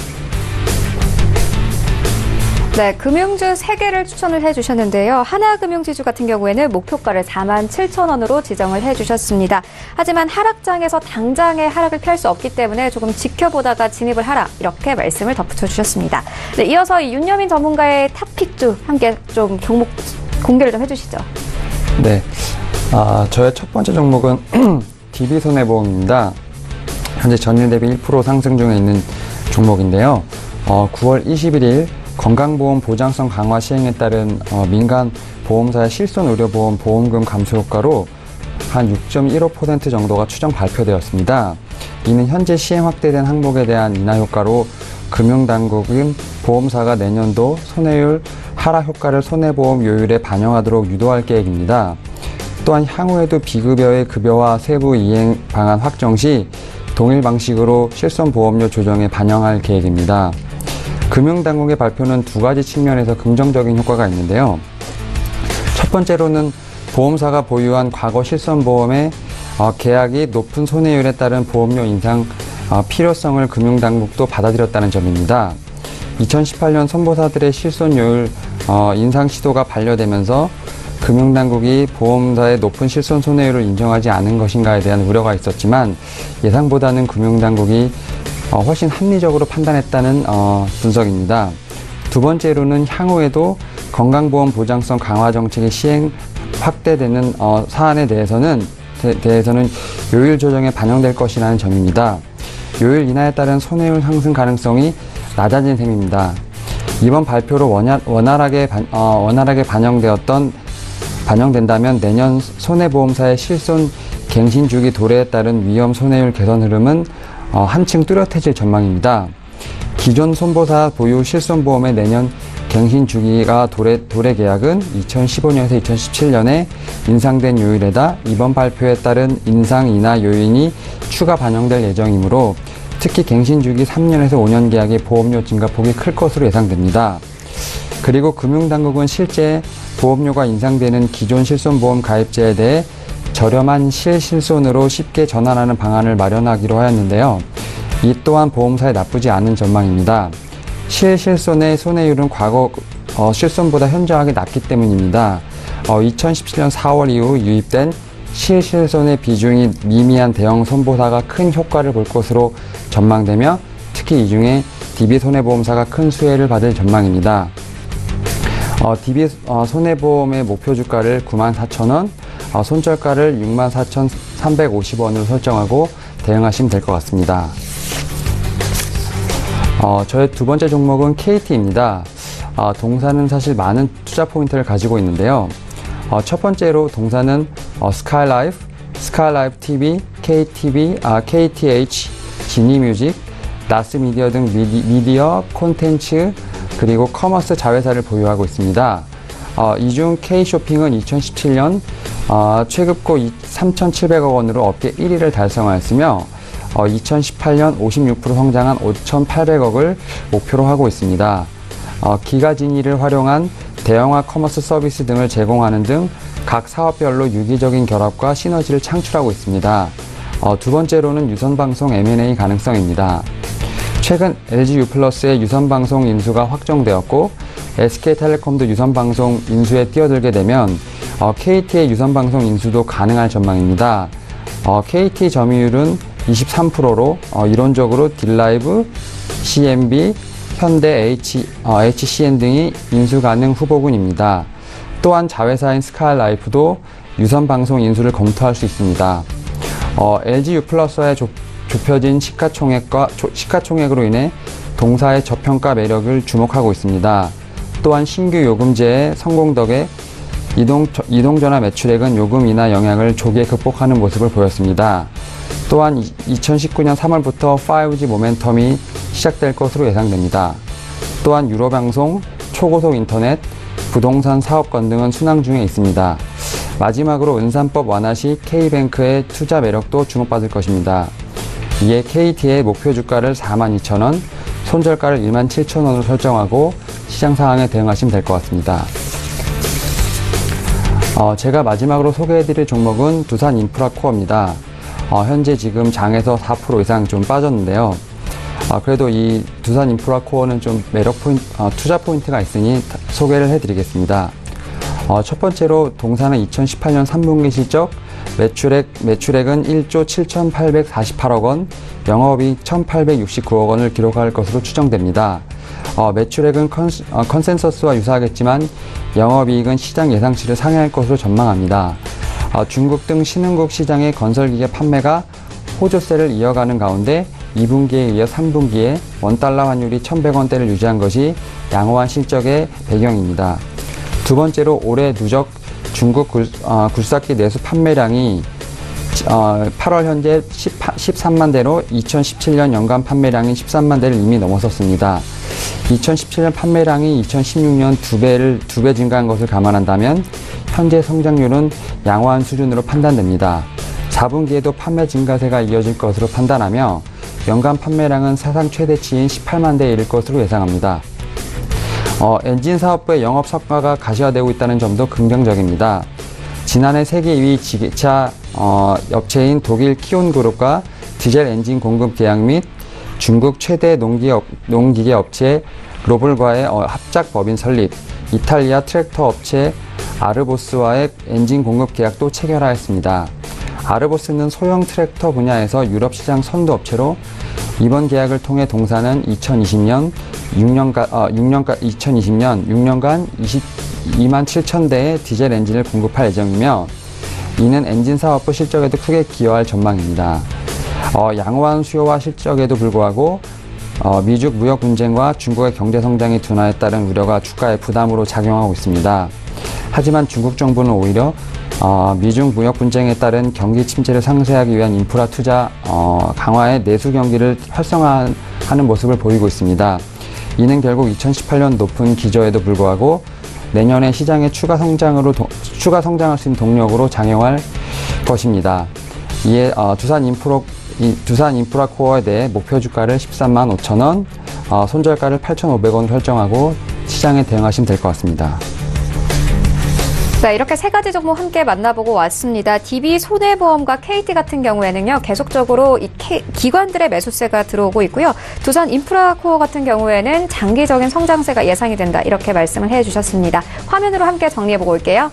네, 금융주 3개를 추천을 해주셨는데요. 하나금융지주 같은 경우에는 목표가를 47,000원으로 지정을 해주셨습니다. 하지만 하락장에서 당장의 하락을 피할 수 없기 때문에 조금 지켜보다가 진입을 하라, 이렇게 말씀을 덧붙여주셨습니다. 네, 이어서 윤여민 전문가의 탑픽주 함께 좀 종목 공개를 좀 해주시죠. 네, 저의 첫 번째 종목은 DB손해보험입니다. 현재 전일 대비 1% 상승 중에 있는 종목인데요. 9월 21일 건강보험 보장성 강화 시행에 따른 민간 보험사의 실손 의료보험 보험금 감소 효과로 한 6.15% 정도가 추정 발표되었습니다. 이는 현재 시행 확대된 항목에 대한 인하 효과로 금융당국은 보험사가 내년도 손해율 하락 효과를 손해보험 요율에 반영하도록 유도할 계획입니다. 또한 향후에도 비급여의 급여화 세부 이행 방안 확정 시 동일 방식으로 실손 보험료 조정에 반영할 계획입니다. 금융당국의 발표는 두 가지 측면에서 긍정적인 효과가 있는데요. 첫 번째로는 보험사가 보유한 과거 실손보험의 계약이 높은 손해율에 따른 보험료 인상 필요성을 금융당국도 받아들였다는 점입니다. 2018년 선보사들의 실손료율 인상 시도가 반려되면서 금융당국이 보험사의 높은 실손 손해율을 인정하지 않은 것인가에 대한 우려가 있었지만 예상보다는 금융당국이 훨씬 합리적으로 판단했다는 분석입니다. 두 번째로는 향후에도 건강보험 보장성 강화 정책의 시행 확대되는 사안에 대해서는 요율 조정에 반영될 것이라는 점입니다. 요율 인하에 따른 손해율 상승 가능성이 낮아진 셈입니다. 이번 발표로 원활하게 반영된다면 내년 손해보험사의 실손 갱신 주기 도래에 따른 위험 손해율 개선 흐름은 한층 뚜렷해질 전망입니다. 기존 손보사 보유 실손보험의 내년 갱신 주기가 도래 계약은 2015년에서 2017년에 인상된 요율에다 이번 발표에 따른 인상 인하 요인이 추가 반영될 예정이므로 특히 갱신 주기 3년에서 5년 계약의 보험료 증가폭이 클 것으로 예상됩니다. 그리고 금융당국은 실제 보험료가 인상되는 기존 실손보험 가입자에 대해 저렴한 실손으로 쉽게 전환하는 방안을 마련하기로 하였는데요. 이 또한 보험사에 나쁘지 않은 전망입니다. 실손의 손해율은 과거 실손보다 현저하게 낮기 때문입니다. 2017년 4월 이후 유입된 실손의 비중이 미미한 대형 손보사가 큰 효과를 볼 것으로 전망되며 특히 이 중에 DB 손해보험사가 큰 수혜를 받을 전망입니다. DB 손해보험의 목표 주가를 94,000원, 손절가를 64,350원으로 설정하고 대응하시면 될 것 같습니다. 저의 두 번째 종목은 KT입니다. 동사는 사실 많은 투자 포인트를 가지고 있는데요. 첫 번째로 동사는 스카이라이프, 스카이라이프 TV, KTV, KTH, 지니뮤직, 나스미디어 등 미디어, 콘텐츠, 그리고 커머스 자회사를 보유하고 있습니다. 이 중 K쇼핑은 2017년 최급고 3,700억 원으로 업계 1위를 달성하였으며 2018년 56% 성장한 5,800억을 목표로 하고 있습니다. 기가진이를 활용한 대형화 커머스 서비스 등을 제공하는 등 각 사업별로 유기적인 결합과 시너지를 창출하고 있습니다. 두 번째로는 유선방송 M&A 가능성입니다. 최근 LG U+의 유선방송 인수가 확정되었고 SK텔레콤도 유선방송 인수에 뛰어들게 되면 KT의 유선방송 인수도 가능할 전망입니다. KT 점유율은 23%로 이론적으로 딜라이브, CMB, 현대, HCN 등이 인수 가능 후보군입니다. 또한 자회사인 스카이라이프도 유선방송 인수를 검토할 수 있습니다. LG U+와의 좁혀진 시가총액으로 인해 동사의 저평가 매력을 주목하고 있습니다. 또한 신규 요금제의 성공 덕에 이동전화 매출액은 요금 인하 영향을 조기에 극복하는 모습을 보였습니다. 또한 2019년 3월부터 5G 모멘텀이 시작될 것으로 예상됩니다. 또한 유로방송, 초고속 인터넷, 부동산 사업권 등은 순항 중에 있습니다. 마지막으로 은산법 완화 시 K뱅크의 투자 매력도 주목받을 것입니다. 이에 KT의 목표 주가를 42,000원, 손절가를 17,000원으로 설정하고 시장 상황에 대응하시면 될 것 같습니다. 제가 마지막으로 소개해드릴 종목은 두산인프라코어입니다. 현재 지금 장에서 4% 이상 좀 빠졌는데요. 그래도 이 두산인프라코어는 좀 투자 포인트가 있으니 소개를 해드리겠습니다. 첫 번째로 동사는 2018년 3분기 실적 매출액은 1조 7,848억 원, 영업이익 1,869억 원을 기록할 것으로 추정됩니다. 매출액은 컨센서스와 유사하겠지만 영업이익은 시장 예상치를 상회할 것으로 전망합니다. 중국 등 신흥국 시장의 건설기계 판매가 호조세를 이어가는 가운데 2분기에 이어 3분기에 원달러 환율이 1,100원대를 유지한 것이 양호한 실적의 배경입니다. 두 번째로 올해 누적 중국 굴삭기 내수 판매량이 8월 현재 13만 대로 2017년 연간 판매량인 13만 대를 이미 넘어섰습니다. 2017년 판매량이 2016년 2배 증가한 것을 감안한다면 현재 성장률은 양호한 수준으로 판단됩니다. 4분기에도 판매 증가세가 이어질 것으로 판단하며 연간 판매량은 사상 최대치인 18만 대에 이를 것으로 예상합니다. 엔진 사업부의 영업 성과가 가시화되고 있다는 점도 긍정적입니다. 지난해 세계 2위 지게차 업체인 독일 키온그룹과 디젤 엔진 공급 계약 및 중국 최대 농기계 업체 로블과의 합작 법인 설립, 이탈리아 트랙터 업체 아르보스와의 엔진 공급 계약도 체결하였습니다. 아르보스는 소형 트랙터 분야에서 유럽 시장 선도 업체로 이번 계약을 통해 동사는 2020년 6년간 22만 7천 대의 디젤 엔진을 공급할 예정이며 이는 엔진 사업부 실적에도 크게 기여할 전망입니다. 양호한 수요와 실적에도 불구하고 미중 무역 분쟁과 중국의 경제 성장의 둔화에 따른 우려가 주가에 부담으로 작용하고 있습니다. 하지만 중국 정부는 오히려 미중 무역 분쟁에 따른 경기 침체를 상쇄하기 위한 인프라 투자 강화에 내수 경기를 활성화하는 모습을 보이고 있습니다. 이는 결국 2018년 높은 기저에도 불구하고 내년에 시장의 추가 성장할 수 있는 동력으로 작용할 것입니다. 이에 두산 인프라코어에 대해 목표 주가를 13만 5천 원, 손절가를 8,500원으로 설정하고 시장에 대응하시면 될 것 같습니다. 자, 이렇게 세 가지 종목 함께 만나보고 왔습니다. DB 손해보험과 KT 같은 경우에는요, 계속적으로 이 기관들의 매수세가 들어오고 있고요. 두산 인프라코어 같은 경우에는 장기적인 성장세가 예상이 된다. 이렇게 말씀을 해주셨습니다. 화면으로 함께 정리해보고 올게요.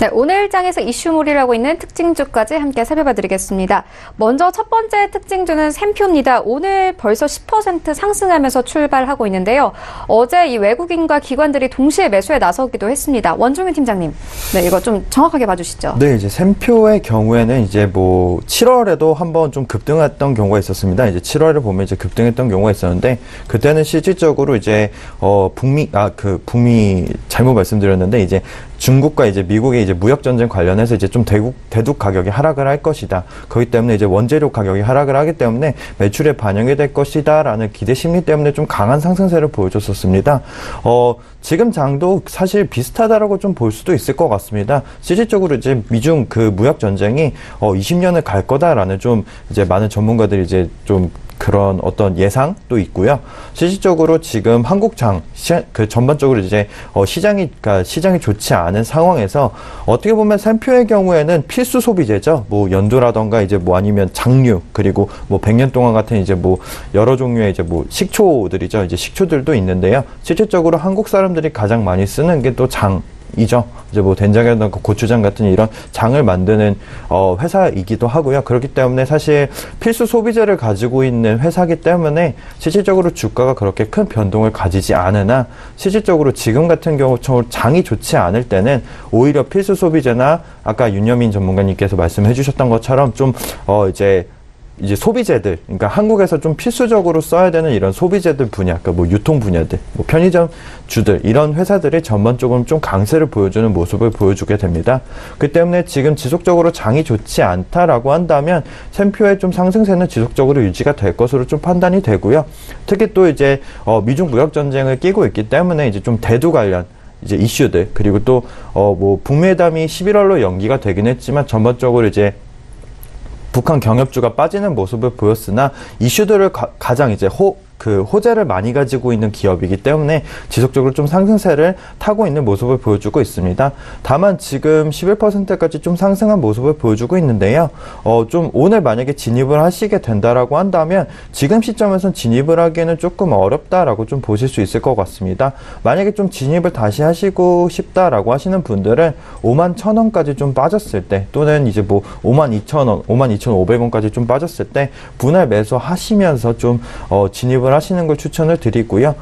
네, 오늘 장에서 이슈몰이를 하고 있는 특징주까지 함께 살펴봐드리겠습니다. 먼저 첫 번째 특징주는 샘표입니다. 오늘 벌써 10% 상승하면서 출발하고 있는데요. 어제 이 외국인과 기관들이 동시에 매수에 나서기도 했습니다. 원종윤 팀장님, 네, 이거 좀 정확하게 봐주시죠. 네, 이제 샘표의 경우에는 이제 7월에도 한번 좀 급등했던 경우가 있었습니다. 이제 7월에 보면 이제 급등했던 경우가 있었는데, 그때는 실질적으로 이제 북미 잘못 말씀드렸는데, 이제 중국과 이제 미국의 이제 무역 전쟁 관련해서 이제 좀 대두 가격이 하락을 할 것이다. 그렇기 때문에 이제 원재료 가격이 하락을 하기 때문에 매출에 반영이 될 것이다라는 기대 심리 때문에 좀 강한 상승세를 보여줬었습니다. 지금 장도 사실 비슷하다라고 좀 볼 수도 있을 것 같습니다. 실질적으로 이제 미중 그 무역 전쟁이 20년을 갈 거다라는 좀 이제 많은 전문가들이 이제 좀 그런 어떤 예상도 있고요. 실질적으로 지금 한국장 전반적으로 이제 시장이 좋지 않은 상황에서 어떻게 보면 샘표의 경우에는 필수 소비재죠. 뭐 연두라던가 이제 뭐 아니면 장류, 그리고 뭐 100년 동안 같은 이제 뭐 여러 종류의 이제 뭐 식초들이죠. 이제 식초들도 있는데요. 실질적으로 한국 사람들이 가장 많이 쓰는 게 또 장이죠. 이제 뭐 된장이라든가 고추장 같은 이런 장을 만드는 회사이기도 하고요. 그렇기 때문에 사실 필수 소비재를 가지고 있는 회사이기 때문에 실질적으로 주가가 그렇게 큰 변동을 가지지 않으나, 실질적으로 지금 같은 경우처럼 장이 좋지 않을 때는 오히려 필수 소비재나 아까 윤여민 전문가님께서 말씀해 주셨던 것처럼 좀 이제 소비재들, 그러니까 한국에서 좀 필수적으로 써야 되는 이런 소비재들 분야, 그러니까 뭐 유통 분야들, 뭐 편의점 주들, 이런 회사들이 전반적으로 좀 강세를 보여주는 모습을 보여주게 됩니다. 그 때문에 지금 지속적으로 장이 좋지 않다라고 한다면 샘표의 좀 상승세는 지속적으로 유지가 될 것으로 좀 판단이 되고요. 특히 또 이제 미중 무역 전쟁을 끼고 있기 때문에 이제 좀 대두 관련 이제 이슈들, 그리고 또 뭐 북미회담이 11월로 연기가 되긴 했지만 전반적으로 이제 북한 경협주가 빠지는 모습을 보였으나 이슈들을 가장 이제 호재를 많이 가지고 있는 기업이기 때문에 지속적으로 좀 상승세를 타고 있는 모습을 보여주고 있습니다. 다만 지금 11%까지 좀 상승한 모습을 보여주고 있는데요. 좀 오늘 만약에 진입을 하시게 된다라고 한다면 지금 시점에선 진입을 하기에는 조금 어렵다라고 좀 보실 수 있을 것 같습니다. 만약에 좀 진입을 다시 하시고 싶다라고 하시는 분들은 51,000원까지 좀 빠졌을 때, 또는 이제 뭐 52,000원, 52,500원까지 좀 빠졌을 때 분할 매수 하시면서 좀 진입을 하시는 걸 추천을 드리고요.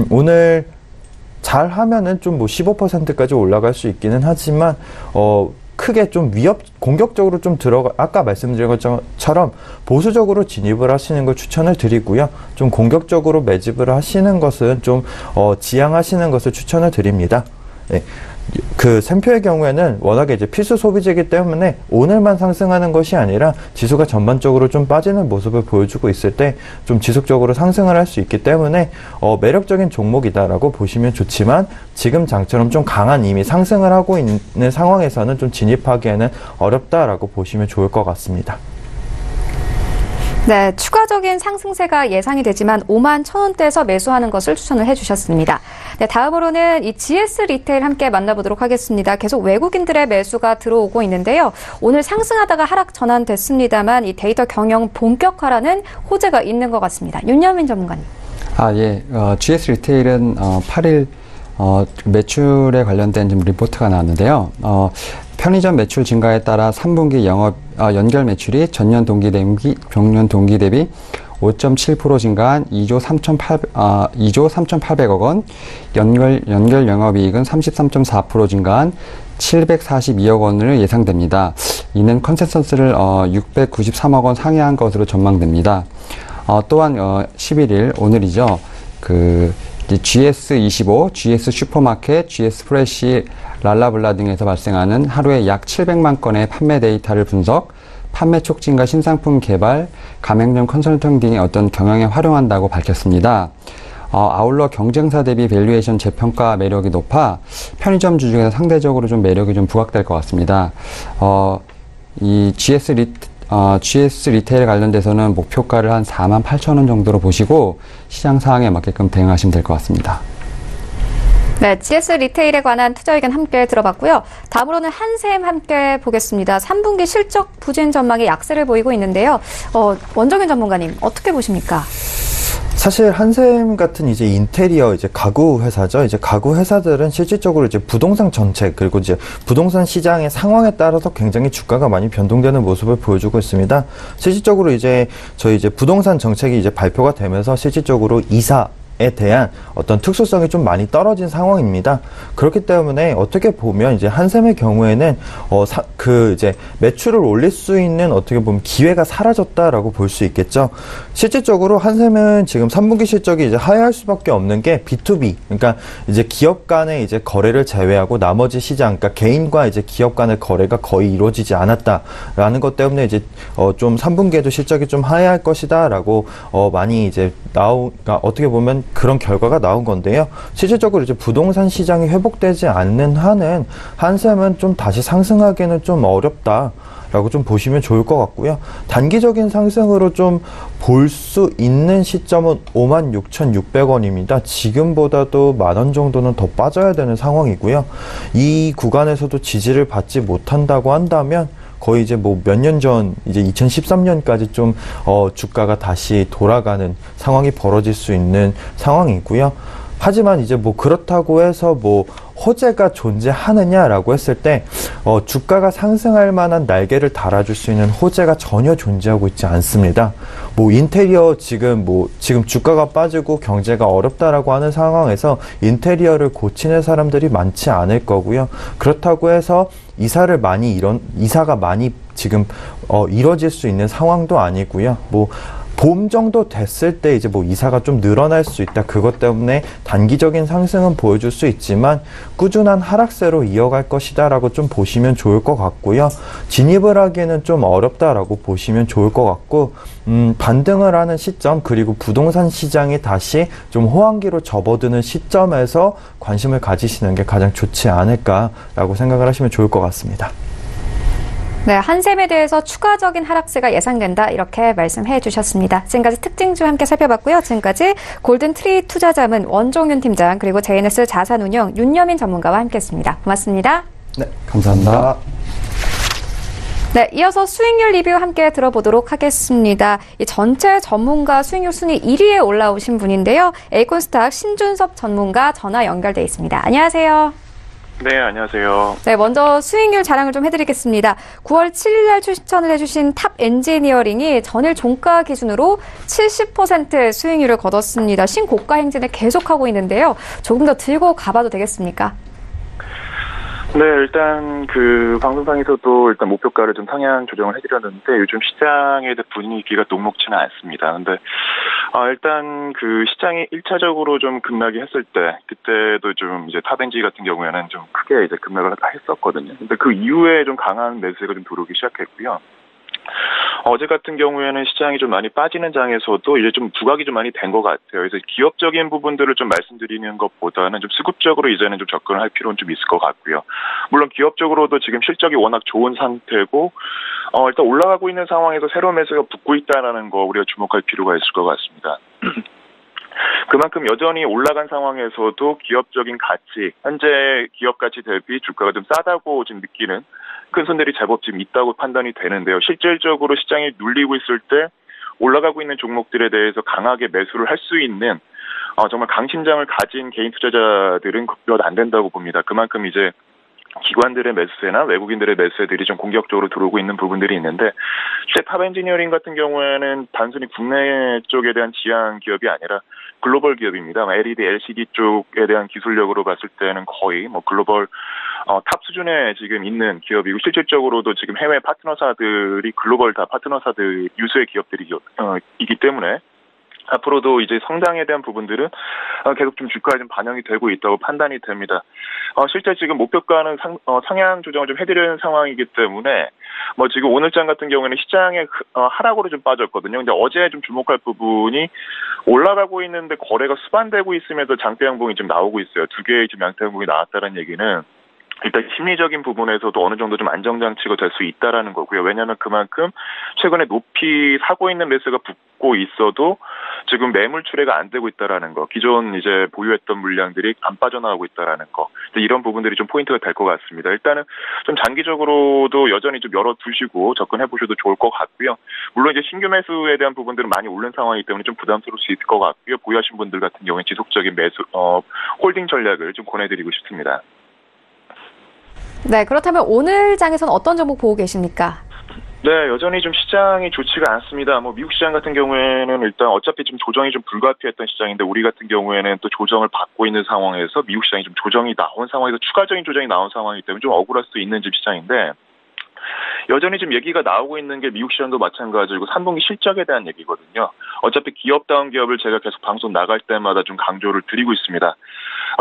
오늘 잘 하면은 좀 뭐 15%까지 올라갈 수 있기는 하지만 크게 좀 공격적으로 좀 아까 말씀드린 것처럼 보수적으로 진입을 하시는 걸 추천을 드리고요. 좀 공격적으로 매집을 하시는 것은 좀 지양하시는 것을 추천을 드립니다. 네. 그 샘표의 경우에는 워낙에 이제 필수 소비재이기 때문에 오늘만 상승하는 것이 아니라 지수가 전반적으로 좀 빠지는 모습을 보여주고 있을 때 좀 지속적으로 상승을 할 수 있기 때문에 매력적인 종목이다라고 보시면 좋지만 지금 장처럼 좀 강한 이미 상승을 하고 있는 상황에서는 좀 진입하기에는 어렵다라고 보시면 좋을 것 같습니다. 네, 추가적인 상승세가 예상이 되지만 5만 1,000원대에서 매수하는 것을 추천을 해주셨습니다. 네, 다음으로는 이 GS 리테일 함께 만나보도록 하겠습니다. 계속 외국인들의 매수가 들어오고 있는데요. 오늘 상승하다가 하락 전환됐습니다만 이 데이터 경영 본격화라는 호재가 있는 것 같습니다. 윤여민 전문가님. 예. GS 리테일은 8일 매출에 관련된 좀 리포트가 나왔는데요. 편의점 매출 증가에 따라 3분기 연결 매출이 전년 동기 대비 5.7% 증가한 2조 3,800억 원, 연결 영업이익은 33.4% 증가한 742억 원을 예상됩니다. 이는 컨센서스를 693억 원 상회한 것으로 전망됩니다. 또한 11일 오늘이죠. GS25, GS 슈퍼마켓, GS 프레시, 랄라블라 등에서 발생하는 하루에 약 700만 건의 판매 데이터를 분석, 판매 촉진과 신상품 개발, 가맹점 컨설팅 등의 어떤 경영에 활용한다고 밝혔습니다. 아울러 경쟁사 대비 밸류에이션 재평가 매력이 높아 편의점 주중에서 상대적으로 좀 매력이 좀 부각될 것 같습니다. 이 GS 리테일에 관련돼서는 목표가를 한 48,000원 정도로 보시고 시장 상황에 맞게끔 대응하시면 될 것 같습니다. 네, GS 리테일에 관한 투자 의견 함께 들어봤고요. 다음으로는 한샘 함께 보겠습니다. 3분기 실적 부진 전망에 약세를 보이고 있는데요. 원정현 전문가님 어떻게 보십니까? 사실 한샘 같은 이제 인테리어 이제 가구 회사죠. 이제 가구 회사들은 실질적으로 이제 부동산 정책 그리고 이제 부동산 시장의 상황에 따라서 굉장히 주가가 많이 변동되는 모습을 보여주고 있습니다. 실질적으로 이제 저희 이제 부동산 정책이 이제 발표가 되면서 실질적으로 에 대한 어떤 특수성이 좀 많이 떨어진 상황입니다. 그렇기 때문에 어떻게 보면 이제 한샘의 경우에는 이제 매출을 올릴 수 있는 어떻게 보면 기회가 사라졌다라고 볼 수 있겠죠. 실질적으로 한샘은 지금 3분기 실적이 이제 하회할 수밖에 없는 게 B2B, 그러니까 이제 기업 간의 이제 거래를 제외하고 나머지 시장, 그러니까 개인과 이제 기업 간의 거래가 거의 이루어지지 않았다라는 것 때문에 이제 좀 3분기에도 실적이 좀 하회할 것이다라고 많이 이제 그러니까 어떻게 보면 그런 결과가 나온 건데요. 실질적으로 이제 부동산 시장이 회복되지 않는 한은 한샘은 좀 다시 상승하기는 좀 어렵다라고 좀 보시면 좋을 것 같고요. 단기적인 상승으로 좀 볼 수 있는 시점은 56,600원입니다. 지금보다도 10,000원 정도는 더 빠져야 되는 상황이고요. 이 구간에서도 지지를 받지 못한다고 한다면 거의 이제 뭐 몇 년 전 이제 2013년까지 좀 주가가 다시 돌아가는 상황이 벌어질 수 있는 상황이고요. 하지만 이제 뭐 그렇다고 해서 뭐 호재가 존재하느냐라고 했을 때 주가가 상승할 만한 날개를 달아줄 수 있는 호재가 전혀 존재하고 있지 않습니다. 뭐 인테리어 지금 주가가 빠지고 경제가 어렵다라고 하는 상황에서 인테리어를 고치는 사람들이 많지 않을 거고요. 그렇다고 해서 이사가 많이 지금 이뤄질 수 있는 상황도 아니고요. 뭐 봄 정도 됐을 때 이제 뭐 이사가 좀 늘어날 수 있다. 그것 때문에 단기적인 상승은 보여줄 수 있지만 꾸준한 하락세로 이어갈 것이다라고 좀 보시면 좋을 것 같고요. 진입을 하기에는 좀 어렵다라고 보시면 좋을 것 같고 반등을 하는 시점 그리고 부동산 시장이 다시 좀 호황기로 접어드는 시점에서 관심을 가지시는 게 가장 좋지 않을까라고 생각을 하시면 좋을 것 같습니다. 네, 한샘에 대해서 추가적인 하락세가 예상된다 이렇게 말씀해 주셨습니다. 지금까지 특징주 함께 살펴봤고요. 지금까지 골든트리 투자자문 원종윤 팀장 그리고 JNS 자산운용 윤여민 전문가와 함께했습니다. 고맙습니다. 네, 감사합니다. 네, 이어서 수익률 리뷰 함께 들어보도록 하겠습니다. 이 전체 전문가 수익률 순위 1위에 올라오신 분인데요. 에이콘스탁 신준섭 전문가 전화 연결돼 있습니다. 안녕하세요. 네, 안녕하세요. 네, 먼저 수익률 자랑을 좀 해드리겠습니다. 9월 7일 날 추천을 해주신 탑 엔지니어링이 전일 종가 기준으로 70% 수익률을 거뒀습니다. 신고가 행진을 계속하고 있는데요. 조금 더 들고 가봐도 되겠습니까? 네, 일단 그 방송상에서도 일단 목표가를 좀 상향 조정을 해드렸는데 요즘 시장의 분위기가 녹록치는 않습니다. 근데 일단 그 시장이 1차적으로 좀 급락이 했을 때 그때도 좀 이제 탑엔지 같은 경우에는 좀 크게 이제 급락을 했었거든요. 근데 그 이후에 좀 강한 매수가 좀 들어오기 시작했고요. 어제 같은 경우에는 시장이 좀 많이 빠지는 장에서도 이제 좀 부각이 좀 많이 된 것 같아요. 그래서 기업적인 부분들을 좀 말씀드리는 것보다는 좀 수급적으로 이제는 좀 접근을 할 필요는 좀 있을 것 같고요. 물론 기업적으로도 지금 실적이 워낙 좋은 상태고, 일단 올라가고 있는 상황에서 새로운 매수가 붙고 있다는 거 우리가 주목할 필요가 있을 것 같습니다. 그만큼 여전히 올라간 상황에서도 기업적인 가치, 현재 기업 가치 대비 주가가 좀 싸다고 지금 느끼는 큰 손들이 제법 지금 있다고 판단이 되는데요. 실질적으로 시장이 눌리고 있을 때 올라가고 있는 종목들에 대해서 강하게 매수를 할 수 있는 정말 강심장을 가진 개인 투자자들은 몇 안 된다고 봅니다. 그만큼 이제 기관들의 매수세나 외국인들의 매수세들이 좀 공격적으로 들어오고 있는 부분들이 있는데, 실제 탑엔지니어링 같은 경우에는 단순히 국내 쪽에 대한 지향 기업이 아니라 글로벌 기업입니다. LED, LCD 쪽에 대한 기술력으로 봤을 때는 거의 뭐 글로벌 탑 수준에 지금 있는 기업이고, 실질적으로도 지금 해외 파트너사들이 글로벌 다 파트너사들 유수의 기업들이기 때문에 앞으로도 이제 성장에 대한 부분들은 계속 좀 주가에 좀 반영이 되고 있다고 판단이 됩니다. 실제 지금 목표가는 상향 조정을 좀 해드리는 상황이기 때문에 뭐 지금 오늘장 같은 경우에는 시장의 하락으로 좀 빠졌거든요. 근데 어제 좀 주목할 부분이 올라가고 있는데 거래가 수반되고 있으면서 장대 양봉이 좀 나오고 있어요. 두 개의 지금 양대 양봉이 나왔다는 얘기는 일단 심리적인 부분에서도 어느 정도 좀 안정장치가 될 수 있다라는 거고요. 왜냐하면 그만큼 최근에 높이 사고 있는 매수가 붙고 있어도 지금 매물 출회가 안 되고 있다라는 거, 기존 이제 보유했던 물량들이 안 빠져나오고 있다라는 거, 이런 부분들이 좀 포인트가 될 것 같습니다. 일단은 좀 장기적으로도 여전히 좀 열어두시고 접근해 보셔도 좋을 것 같고요. 물론 이제 신규 매수에 대한 부분들은 많이 오른 상황이기 때문에 좀 부담스러울 수 있을 것 같고요. 보유하신 분들 같은 경우에 지속적인 매수 홀딩 전략을 좀 권해드리고 싶습니다. 네, 그렇다면 오늘 장에서는 어떤 종목 보고 계십니까? 네, 여전히 좀 시장이 좋지가 않습니다. 뭐 미국 시장 같은 경우에는 일단 어차피 좀 조정이 좀 불가피했던 시장인데, 우리 같은 경우에는 또 조정을 받고 있는 상황에서 미국 시장이 좀 조정이 나온 상황에서 추가적인 조정이 나온 상황이기 때문에 좀 억울할 수 있는 집 시장인데, 여전히 지금 얘기가 나오고 있는 게 미국 시장도 마찬가지고 3분기 실적에 대한 얘기거든요. 어차피 기업다운 기업을 제가 계속 방송 나갈 때마다 좀 강조를 드리고 있습니다.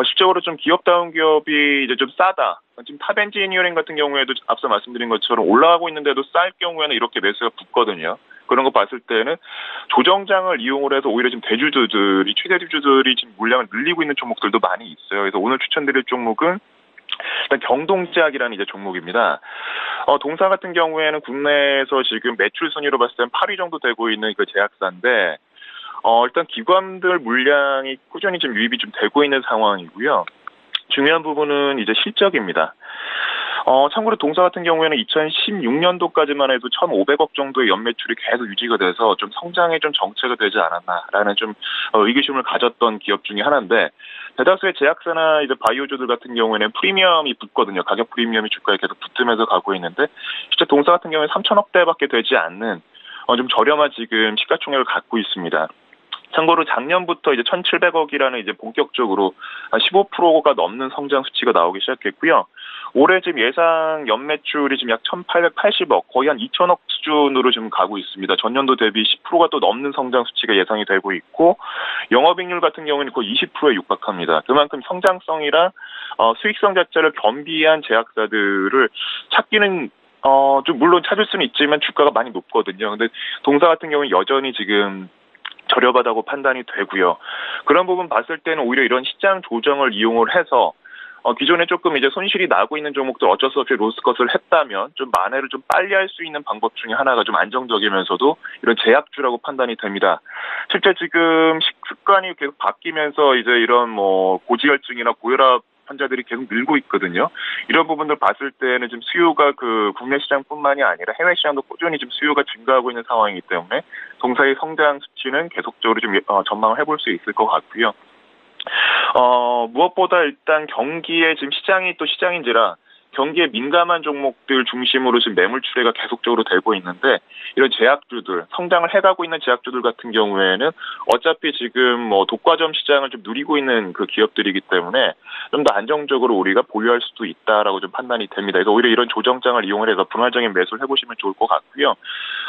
실적으로 좀 기업다운 기업이 이제 좀 싸다. 지금 탑엔지니어링 같은 경우에도 앞서 말씀드린 것처럼 올라가고 있는데도 쌀 경우에는 이렇게 매수가 붙거든요. 그런 거 봤을 때는 조정장을 이용을 해서 오히려 지금 대주주들이, 최대 주주들이 지금 물량을 늘리고 있는 종목들도 많이 있어요. 그래서 오늘 추천드릴 종목은 일단 경동제약이라는 이제 종목입니다. 동사 같은 경우에는 국내에서 지금 매출 순위로 봤을 때는 8위 정도 되고 있는 그 제약사인데, 일단 기관들 물량이 꾸준히 지금 유입이 좀 되고 있는 상황이고요. 중요한 부분은 이제 실적입니다. 참고로 동사 같은 경우에는 2016년도까지만 해도 1,500억 정도의 연매출이 계속 유지가 돼서 좀 성장에 좀 정체가 되지 않았나라는 좀 의구심을 가졌던 기업 중에 하나인데, 대다수의 제약사나 이제 바이오주들 같은 경우에는 프리미엄이 붙거든요. 가격 프리미엄이 주가에 계속 붙으면서 가고 있는데, 실제 동사 같은 경우에 3,000억대밖에 되지 않는 좀 저렴한 지금 시가총액을 갖고 있습니다. 참고로 작년부터 이제 1,700억이라는 이제 본격적으로 15%가 넘는 성장 수치가 나오기 시작했고요. 올해 지금 예상 연매출이 지금 약 1,880억, 거의 한 2,000억 수준으로 지금 가고 있습니다. 전년도 대비 10%가 또 넘는 성장 수치가 예상이 되고 있고, 영업이익률 같은 경우는 거의 20%에 육박합니다. 그만큼 성장성이랑 수익성 자체를 겸비한 제약사들을 찾기는 좀 물론 찾을 수는 있지만 주가가 많이 높거든요. 근데 동사 같은 경우는 여전히 지금 저렴하다고 판단이 되고요. 그런 부분 봤을 때는 오히려 이런 시장 조정을 이용을 해서 기존에 조금 이제 손실이 나고 있는 종목들 어쩔 수 없이 로스컷을 했다면 좀 만회를 좀 빨리 할 수 있는 방법 중에 하나가 좀 안정적이면서도 이런 제약주라고 판단이 됩니다. 실제 지금 식습관이 계속 바뀌면서 이제 이런 뭐 고지혈증이나 고혈압 환자들이 계속 늘고 있거든요. 이런 부분들 봤을 때는 지금 수요가 그 국내 시장뿐만이 아니라 해외 시장도 꾸준히 지금 수요가 증가하고 있는 상황이기 때문에 동사의 성장 수치는 계속적으로 좀 전망을 해볼 수 있을 것 같고요. 무엇보다 일단 경기에 지금 시장이 또 시장인지라 경기에 민감한 종목들 중심으로 지금 매물 출회가 계속적으로 되고 있는데 이런 제약주들, 성장을 해가고 있는 제약주들 같은 경우에는 어차피 지금 뭐 독과점 시장을 좀 누리고 있는 그 기업들이기 때문에 좀 더 안정적으로 우리가 보유할 수도 있다라고 좀 판단이 됩니다. 그래서 오히려 이런 조정장을 이용을 해서 분할적인 매수를 해보시면 좋을 것 같고요.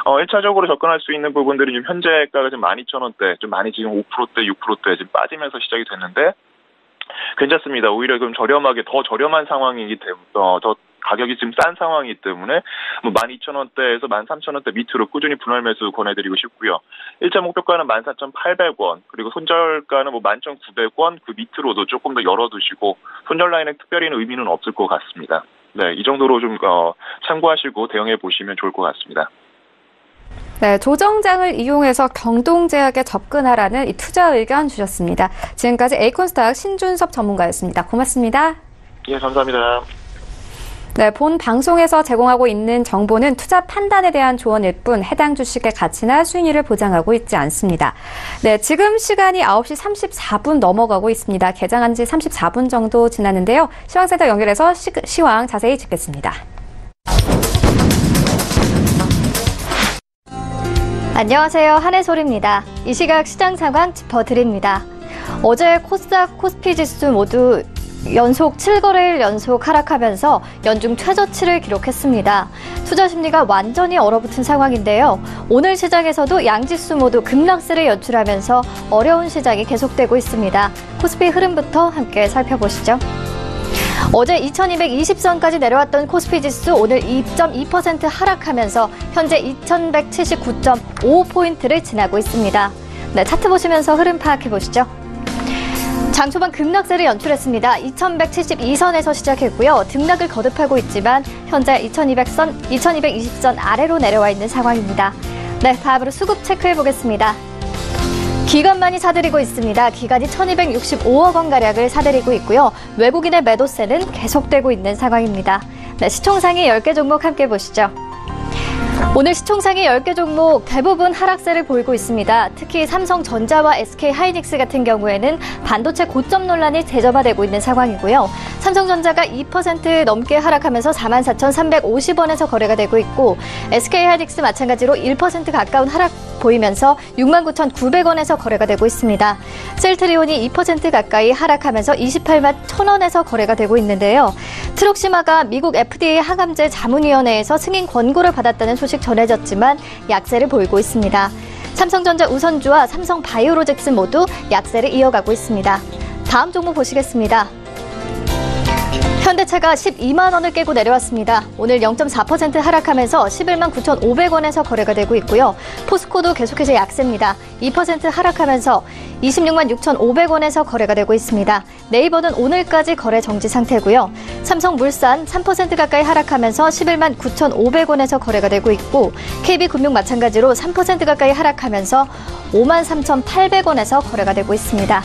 1차적으로 접근할 수 있는 부분들이 지금 현재가가 지금 12,000원대, 좀 많이 지금 5%대, 6%대 지금 빠지면서 시작이 됐는데 괜찮습니다. 오히려 좀 저렴하게 더 저렴한 상황이기 때문에 더 가격이 지금 싼 상황이기 때문에 뭐 12,000원대에서 13,000원대 밑으로 꾸준히 분할 매수 권해드리고 싶고요. 1차 목표가는 14,800원 그리고 손절가는 뭐 11,900원 그 밑으로도 조금 더 열어두시고 손절 라인에 특별히 의미는 없을 것 같습니다. 네, 이 정도로 좀 참고하시고 대응해 보시면 좋을 것 같습니다. 네, 조정장을 이용해서 경동제약에 접근하라는 이 투자 의견 주셨습니다. 지금까지 에이콘스탁 신준섭 전문가였습니다. 고맙습니다. 예, 감사합니다. 네, 본 방송에서 제공하고 있는 정보는 투자 판단에 대한 조언일 뿐 해당 주식의 가치나 수익률을 보장하고 있지 않습니다. 네, 지금 시간이 9시 34분 넘어가고 있습니다. 개장한 지 34분 정도 지났는데요. 시황센터 연결해서 시황 자세히 짚겠습니다. 안녕하세요. 한혜솔입니다. 이 시각 시장 상황 짚어드립니다. 어제 코스닥, 코스피 지수 모두 연속 7거래일 연속 하락하면서 연중 최저치를 기록했습니다. 투자 심리가 완전히 얼어붙은 상황인데요. 오늘 시장에서도 양지수 모두 급락세를 연출하면서 어려운 시장이 계속되고 있습니다. 코스피 흐름부터 함께 살펴보시죠. 어제 2220선까지 내려왔던 코스피 지수 오늘 2.2% 하락하면서 현재 2179.5포인트를 지나고 있습니다. 네, 차트 보시면서 흐름 파악해 보시죠. 장 초반 급락세를 연출했습니다. 2172선에서 시작했고요. 등락을 거듭하고 있지만 현재 2220선 아래로 내려와 있는 상황입니다. 네, 다음으로 수급 체크해 보겠습니다. 기관만이 사들이고 있습니다. 기관이 1265억 원가량을 사들이고 있고요. 외국인의 매도세는 계속되고 있는 상황입니다. 네, 시총상위 10개 종목 함께 보시죠. 오늘 시총상위 10개 종목 대부분 하락세를 보이고 있습니다. 특히 삼성전자와 SK하이닉스 같은 경우에는 반도체 고점 논란이 재점화되고 있는 상황이고요. 삼성전자가 2% 넘게 하락하면서 44,350원에서 거래가 되고 있고 SK하이닉스 마찬가지로 1% 가까운 하락 보이면서 69,900원에서 거래가 되고 있습니다. 셀트리온이 2% 가까이 하락하면서 28만 1,000원에서 거래가 되고 있는데요. 트록시마가 미국 FDA 항암제 자문위원회에서 승인 권고를 받았다는 소식 전해졌지만 약세를 보이고 있습니다. 삼성전자 우선주와 삼성바이오로직스 모두 약세를 이어가고 있습니다. 다음 종목 보시겠습니다. 현대차가 12만 원을 깨고 내려왔습니다. 오늘 0.4% 하락하면서 11만 9,500원에서 거래가 되고 있고요. 포스코도 계속해서 약세입니다. 2% 하락하면서 26만 6,500원에서 거래가 되고 있습니다. 네이버는 오늘까지 거래 정지 상태고요. 삼성물산 3% 가까이 하락하면서 11만 9,500원에서 거래가 되고 있고 KB금융 마찬가지로 3% 가까이 하락하면서 5만 3,800원에서 거래가 되고 있습니다.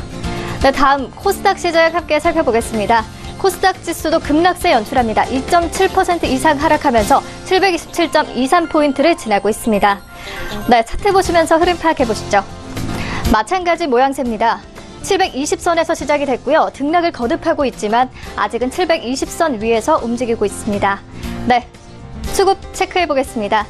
네, 다음 코스닥 시장 함께 살펴보겠습니다. 코스닥 지수도 급락세 연출합니다. 2.7% 이상 하락하면서 727.23포인트를 지나고 있습니다. 네, 차트 보시면서 흐름 파악해 보시죠. 마찬가지 모양새입니다. 720선에서 시작이 됐고요. 등락을 거듭하고 있지만 아직은 720선 위에서 움직이고 있습니다. 네, 수급 체크해 보겠습니다.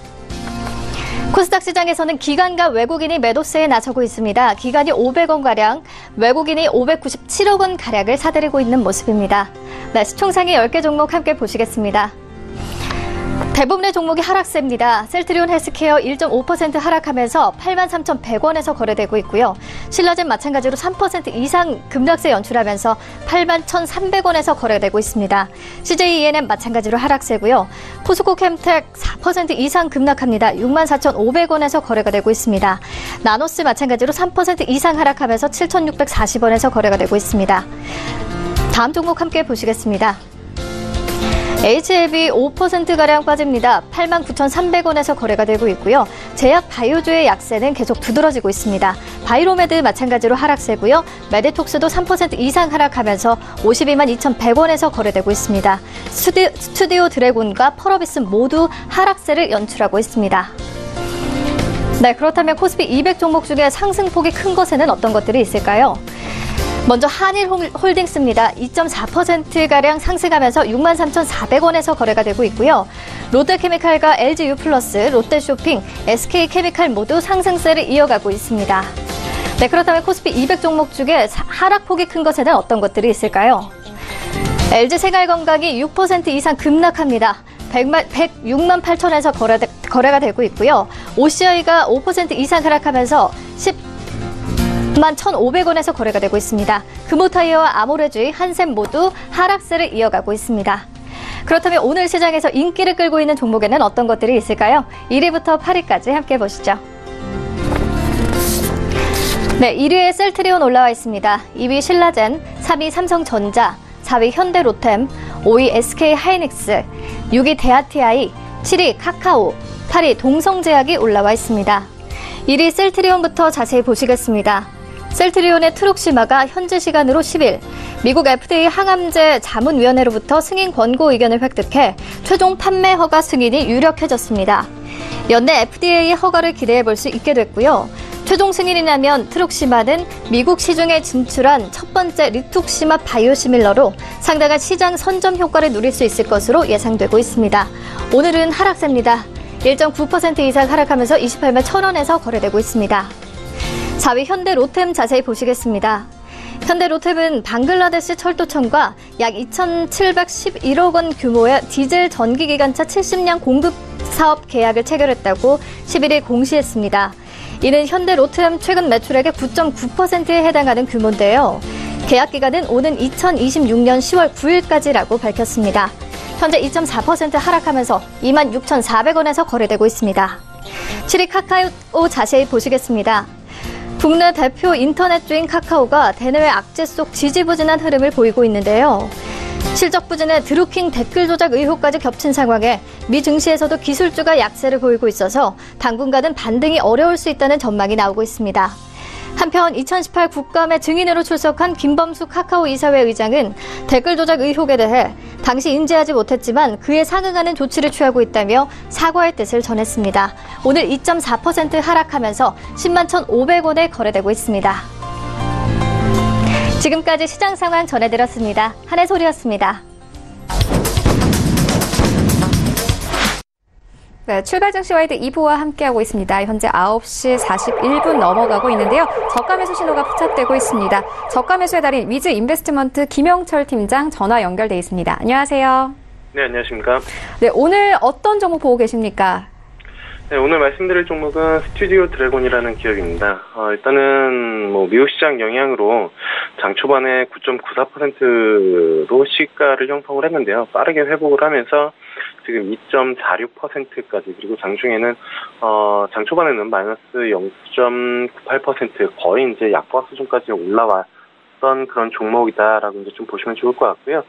코스닥 시장에서는 기관과 외국인이 매도세에 나서고 있습니다. 기관이 500원가량, 외국인이 597억 원가량을 사들이고 있는 모습입니다. 네, 시총상위 10개 종목 함께 보시겠습니다. 대부분의 종목이 하락세입니다. 셀트리온 헬스케어 1.5% 하락하면서 83,100원에서 거래되고 있고요. 신라젠 마찬가지로 3% 이상 급락세 연출하면서 81,300원에서 거래되고 있습니다. CJENM 마찬가지로 하락세고요. 포스코 캠텍 4% 이상 급락합니다. 64,500원에서 거래가 되고 있습니다. 나노스 마찬가지로 3% 이상 하락하면서 7,640원에서 거래가 되고 있습니다. 다음 종목 함께 보시겠습니다. HLB 5%가량 빠집니다. 89,300원에서 거래가 되고 있고요. 제약 바이오주의 약세는 계속 두드러지고 있습니다. 바이로메드 마찬가지로 하락세고요. 메디톡스도 3% 이상 하락하면서 52만 2,100원에서 거래되고 있습니다. 스튜디오 드래곤과 펄어비스 모두 하락세를 연출하고 있습니다. 네, 그렇다면 코스피 200 종목 중에 상승폭이 큰 것에는 어떤 것들이 있을까요? 먼저 한일홀딩스입니다. 2.4%가량 상승하면서 63,400원에서 거래가 되고 있고요. 롯데케미칼과 LG유플러스, 롯데쇼핑, SK케미칼 모두 상승세를 이어가고 있습니다. 네, 그렇다면 코스피 200 종목 중에 하락폭이 큰 것에는 어떤 것들이 있을까요? LG생활건강이 6% 이상 급락합니다. 106만 8천에서 거래가 되고 있고요. OCI가 5% 이상 하락하면서 10만 1,500원에서 거래가 되고 있습니다. 금호타이어와 아모레주의, 한샘 모두 하락세를 이어가고 있습니다. 그렇다면 오늘 시장에서 인기를 끌고 있는 종목에는 어떤 것들이 있을까요? 1위부터 8위까지 함께 보시죠. 네, 1위에 셀트리온 올라와 있습니다. 2위 신라젠, 3위 삼성전자, 4위 현대로템, 5위 SK하이닉스, 6위 대하TI, 7위 카카오, 8위 동성제약이 올라와 있습니다. 1위 셀트리온부터 자세히 보시겠습니다. 셀트리온의 트룩시마가 현지 시간으로 10일 미국 FDA 항암제 자문위원회로부터 승인 권고 의견을 획득해 최종 판매 허가 승인이 유력해졌습니다. 연내 FDA 허가를 기대해 볼 수 있게 됐고요. 최종 승인이 나면 트룩시마는 미국 시중에 진출한 첫 번째 리툭시마 바이오시밀러로 상당한 시장 선점 효과를 누릴 수 있을 것으로 예상되고 있습니다. 오늘은 하락세입니다. 1.9% 이상 하락하면서 28만 1,000원에서 거래되고 있습니다. 4위 현대로템 자세히 보시겠습니다. 현대로템은 방글라데시 철도청과 약 2,711억 원 규모의 디젤 전기기관차 70량 공급 사업 계약을 체결했다고 11일 공시했습니다. 이는 현대로템 최근 매출액의 9.9%에 해당하는 규모인데요. 계약 기간은 오는 2026년 10월 9일까지라고 밝혔습니다. 현재 2.4% 하락하면서 26,400원에서 거래되고 있습니다. 7위 카카오 자세히 보시겠습니다. 국내 대표 인터넷주인 카카오가 대내외 악재 속 지지부진한 흐름을 보이고 있는데요. 실적 부진에 드루킹 댓글 조작 의혹까지 겹친 상황에 미 증시에서도 기술주가 약세를 보이고 있어서 당분간은 반등이 어려울 수 있다는 전망이 나오고 있습니다. 한편 2018 국감에 증인으로 출석한 김범수 카카오 이사회 의장은 댓글 조작 의혹에 대해 당시 인지하지 못했지만 그에 상응하는 조치를 취하고 있다며 사과의 뜻을 전했습니다. 오늘 2.4% 하락하면서 10만 1,500원에 거래되고 있습니다. 지금까지 시장 상황 전해드렸습니다. 한혜솔이었습니다. 네, 출발 증시 와이드 2부와 함께하고 있습니다. 현재 9시 41분 넘어가고 있는데요. 저가 매수 신호가 포착되고 있습니다. 저가 매수의 달인 위즈 인베스트먼트 김영철 팀장 전화 연결돼 있습니다. 안녕하세요. 네, 안녕하십니까. 네, 오늘 어떤 종목 보고 계십니까? 네, 오늘 말씀드릴 종목은 스튜디오 드래곤이라는 기업입니다. 일단은 미국 시장 영향으로 장 초반에 9.94%로 시가를 형성을 했는데요. 빠르게 회복을 하면서 지금 2.46%까지, 그리고 장중에는 장 초반에는 마이너스 0.98% 거의 이제 약보합 수준까지 올라왔던 그런 종목이다라고 이제 좀 보시면 좋을 것 같고요.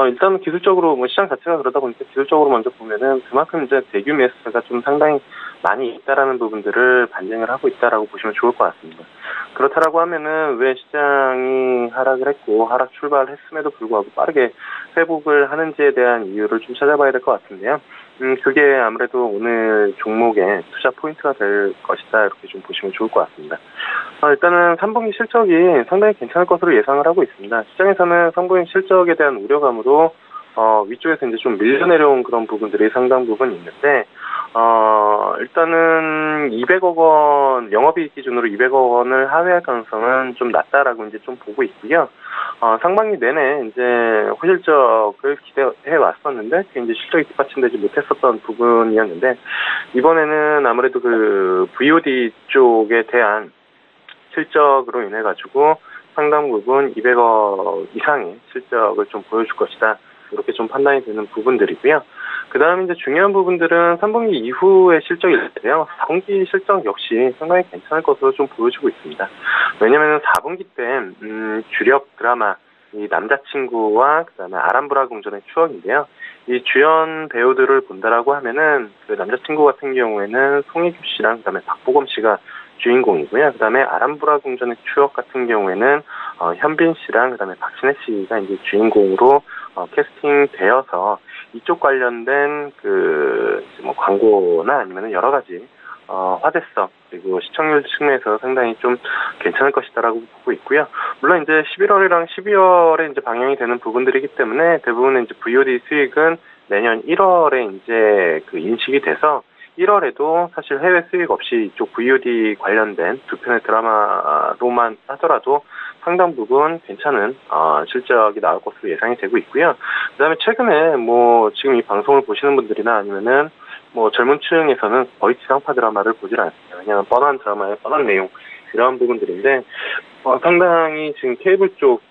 일단 기술적으로 시장 자체가 그러다 보니까 기술적으로 먼저 보면은 그만큼 이제 대규 매수가 좀 상당히 많이 있다라는 부분들을 반증을 하고 있다라고 보시면 좋을 것 같습니다. 그렇다라고 하면은 왜 시장이 하락을 했고 하락 출발을 했음에도 불구하고 빠르게 회복을 하는지에 대한 이유를 좀 찾아봐야 될 것 같은데요. 그게 아무래도 오늘 종목의 투자 포인트가 될 것이다, 이렇게 좀 보시면 좋을 것 같습니다. 일단은 3분기 실적이 상당히 괜찮을 것으로 예상을 하고 있습니다. 시장에서는 3분기 실적에 대한 우려감으로 위쪽에서 이제 좀 밀려내려온 그런 부분들이 상당 부분 있는데, 일단은 200억 원, 영업이익 기준으로 200억 원을 하회할 가능성은 좀 낮다라고 이제 좀 보고 있고요. 상반기 내내 이제 호실적을 기대해 왔었는데, 그게 이제 실적이 뒷받침되지 못했었던 부분이었는데, 이번에는 아무래도 그 VOD 쪽에 대한 실적으로 인해가지고 상당 부분 200억 이상의 실적을 좀 보여줄 것이다, 이렇게 좀 판단이 되는 부분들이고요. 그 다음에 이제 중요한 부분들은 3분기 이후의 실적인데요. 4분기 실적 역시 상당히 괜찮을 것으로 좀 보여주고 있습니다. 왜냐면은 4분기 때, 주력 드라마, 이 남자친구와 그 다음에 아람브라 궁전의 추억인데요. 이 주연 배우들을 본다라고 하면은 그 남자친구 같은 경우에는 송혜교 씨랑 그 다음에 박보검 씨가 주인공이고요. 그 다음에 아람브라 궁전의 추억 같은 경우에는 현빈 씨랑 그 다음에 박신혜 씨가 이제 주인공으로 캐스팅되어서 이쪽 관련된 광고나 아니면 여러 가지 화제성 그리고 시청률 측면에서 상당히 좀 괜찮을 것이다라고 보고 있고요. 물론 이제 11월이랑 12월에 이제 방영이 되는 부분들이기 때문에 대부분의 이제 VOD 수익은 내년 1월에 이제 그 인식이 돼서 1월에도 사실 해외 수익 없이 이쪽 VOD 관련된 두 편의 드라마로만 하더라도 상당 부분 괜찮은 실적이 나올 것으로 예상이 되고 있고요. 그다음에 최근에 뭐 지금 이 방송을 보시는 분들이나 아니면은 뭐 젊은 층에서는 거의 지상파 드라마를 보질 않습니다. 그냥 뻔한 드라마의 뻔한 내용 이런 부분들인데 상당히 지금 케이블 쪽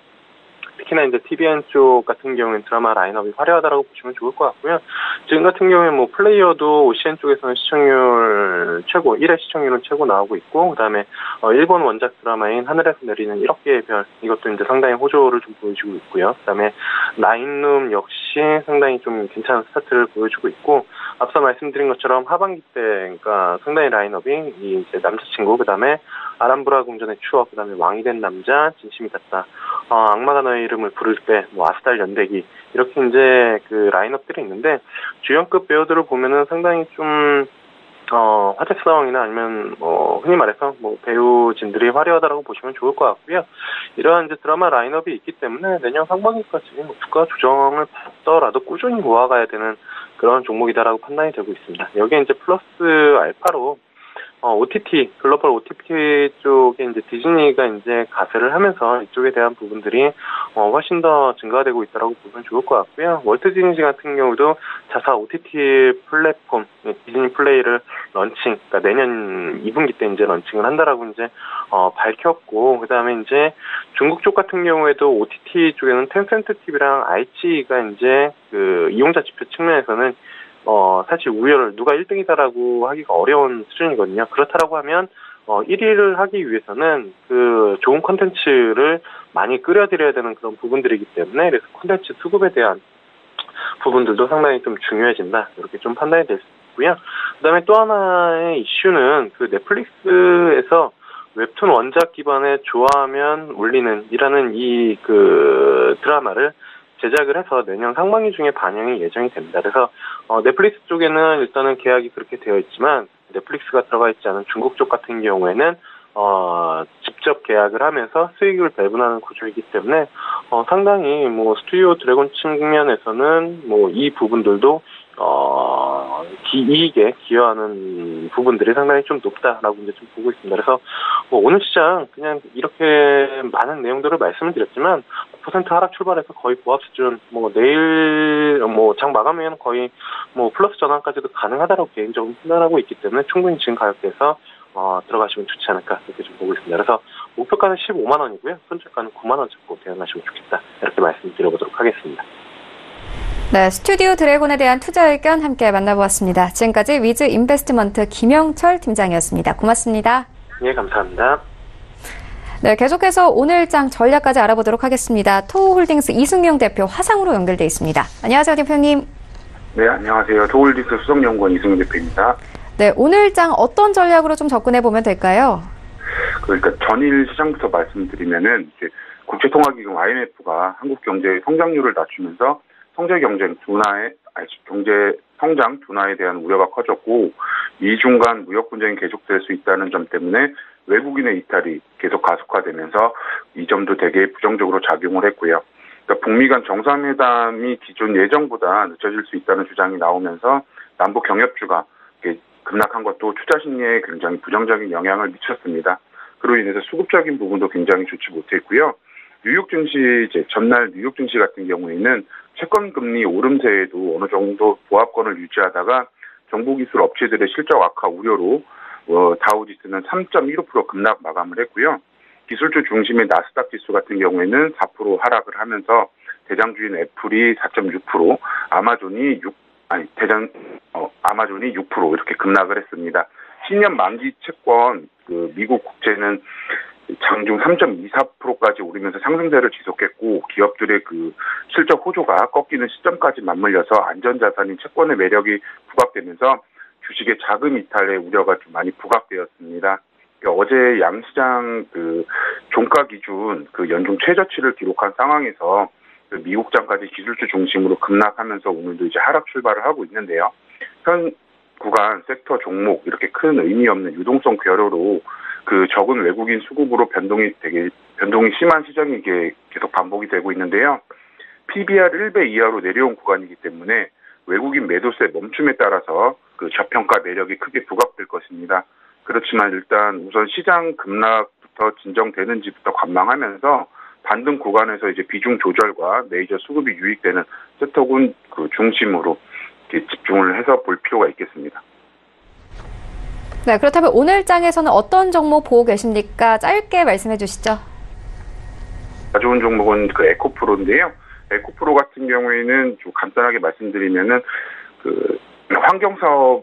특히나 이제 TVN 쪽 같은 경우에는 드라마 라인업이 화려하다라고 보시면 좋을 것 같고요. 지금 같은 경우에 뭐 플레이어도 OCN 쪽에서는 시청률 최고, 1회 시청률은 최고 나오고 있고, 그 다음에 일본 원작 드라마인 하늘에서 내리는 1억 개의 별, 이것도 이제 상당히 호조를 좀 보여주고 있고요. 그 다음에 나인룸 역시 상당히 좀 괜찮은 스타트를 보여주고 있고, 앞서 말씀드린 것처럼 하반기 때, 그러니까 상당히 라인업이 이제 남자친구, 그 다음에 아람브라 궁전의 추억, 그 다음에 왕이 된 남자, 진심이 닿다, 악마가 너의 이름을 부를 때, 뭐 아스달 연대기 이렇게 이제 그 라인업들이 있는데 주연급 배우들을 보면은 상당히 좀 화제성이나 아니면 흔히 말해서 뭐 배우진들이 화려하다라고 보시면 좋을 것 같고요. 이러한 이제 드라마 라인업이 있기 때문에 내년 상반기까지 뭐 주가 조정을 받더라도 꾸준히 모아가야 되는 그런 종목이다라고 판단이 되고 있습니다. 여기에 이제 플러스 알파로 OTT, 글로벌 OTT 쪽에 이제 디즈니가 이제 가세를 하면서 이쪽에 대한 부분들이 훨씬 더 증가되고 있다라고 보면 좋을 것 같고요. 월트 디즈니 같은 경우도 자사 OTT 플랫폼 디즈니 플레이를 런칭, 그러니까 내년 2분기 때 이제 런칭을 한다라고 이제 밝혔고, 그 다음에 이제 중국 쪽 같은 경우에도 OTT 쪽에는 텐센트 TV랑 아이치가 이제 그 이용자 지표 측면에서는 사실 우열을 누가 1등이다라고 하기가 어려운 수준이거든요. 그렇다라고 하면 1위를 하기 위해서는 그 좋은 콘텐츠를 많이 끌어들여야 되는 그런 부분들이기 때문에 그래서 콘텐츠 수급에 대한 부분들도 상당히 좀 중요해진다. 이렇게 좀 판단이 될 수 있고요. 그다음에 또 하나의 이슈는 그 넷플릭스에서 웹툰 원작 기반의 좋아하면 울리는 이라는 이 그 드라마를 제작을 해서 내년 상반기 중에 반영이 예정이 됩니다. 그래서 넷플릭스 쪽에는 일단은 계약이 그렇게 되어 있지만 넷플릭스가 들어가 있지 않은 중국 쪽 같은 경우에는 직접 계약을 하면서 수익을 배분하는 구조이기 때문에 상당히 뭐 스튜디오 드래곤 측면에서는 뭐 이 부분들도 이익에 기여하는 부분들이 상당히 좀 높다라고 이제 좀 보고 있습니다. 그래서 뭐 오늘 시장 그냥 이렇게 많은 내용들을 말씀을 드렸지만 5% 하락 출발해서 거의 보합 수준, 뭐 내일 뭐 장 마감에는 거의 뭐 플러스 전환까지도 가능하다라고 개인적으로 판단하고 있기 때문에 충분히 지금 가격대에서 들어가시면 좋지 않을까 이렇게 좀 보고 있습니다. 그래서 목표가는 15만 원이고요. 손절가는 9만 원 잡고 대응하시면 좋겠다. 이렇게 말씀드려보도록 하겠습니다. 네, 스튜디오 드래곤에 대한 투자 의견 함께 만나보았습니다. 지금까지 위즈 인베스트먼트 김영철 팀장이었습니다. 고맙습니다. 네, 감사합니다. 네, 계속해서 오늘장 전략까지 알아보도록 하겠습니다. 토우홀딩스 이승용 대표 화상으로 연결돼 있습니다. 안녕하세요, 대표님. 네, 안녕하세요. 토우홀딩스 수석연구원 이승용 대표입니다. 네, 오늘장 어떤 전략으로 좀 접근해 보면 될까요? 그러니까 전일 시장부터 말씀드리면은 이제 국제통화기금 IMF가 한국 경제의 성장률을 낮추면서 경제 성장 둔화에 대한 우려가 커졌고 미중 간 무역 분쟁이 계속될 수 있다는 점 때문에 외국인의 이탈이 계속 가속화되면서 이 점도 되게 부정적으로 작용을 했고요. 그러니까 북미 간 정상회담이 기존 예정보다 늦춰질 수 있다는 주장이 나오면서 남북 경협주가 급락한 것도 투자 심리에 굉장히 부정적인 영향을 미쳤습니다. 그로 인해서 수급적인 부분도 굉장히 좋지 못했고요. 뉴욕 증시 전날 뉴욕 증시 같은 경우에는 채권 금리 오름세에도 어느 정도 보합권을 유지하다가 정보기술 업체들의 실적 악화 우려로 다우지수는 3.15% 급락 마감을 했고요. 기술주 중심의 나스닥 지수 같은 경우에는 4% 하락을 하면서 대장주인 애플이 4.6%, 아마존이 6% 이렇게 급락을 했습니다. 10년 만기 채권 미국 국채는 장중 3.24%까지 오르면서 상승세를 지속했고 기업들의 실적 호조가 꺾이는 시점까지 맞물려서 안전자산인 채권의 매력이 부각되면서 주식의 자금 이탈의 우려가 좀 많이 부각되었습니다. 어제 양시장 종가 기준 연중 최저치를 기록한 상황에서 미국장까지 기술주 중심으로 급락하면서 오늘도 이제 하락 출발을 하고 있는데요. 구간, 섹터, 종목 이렇게 큰 의미 없는 유동성 결여로 그 적은 외국인 수급으로 변동이 심한 시장이 이게 계속 반복이 되고 있는데요. PBR 1배 이하로 내려온 구간이기 때문에 외국인 매도세 멈춤에 따라서 그 저평가 매력이 크게 부각될 것입니다. 그렇지만 일단 우선 시장 급락부터 진정되는지부터 관망하면서 반등 구간에서 이제 비중 조절과 메이저 수급이 유입되는 섹터군 그 중심으로 이렇게 집중을 해서 볼 필요가 있겠습니다. 네, 그렇다면 오늘 장에서는 어떤 종목 보고 계십니까? 짧게 말씀해 주시죠. 가져온 종목은 그 에코프로인데요. 에코프로 같은 경우에는 좀 간단하게 말씀드리면은 그 환경사업의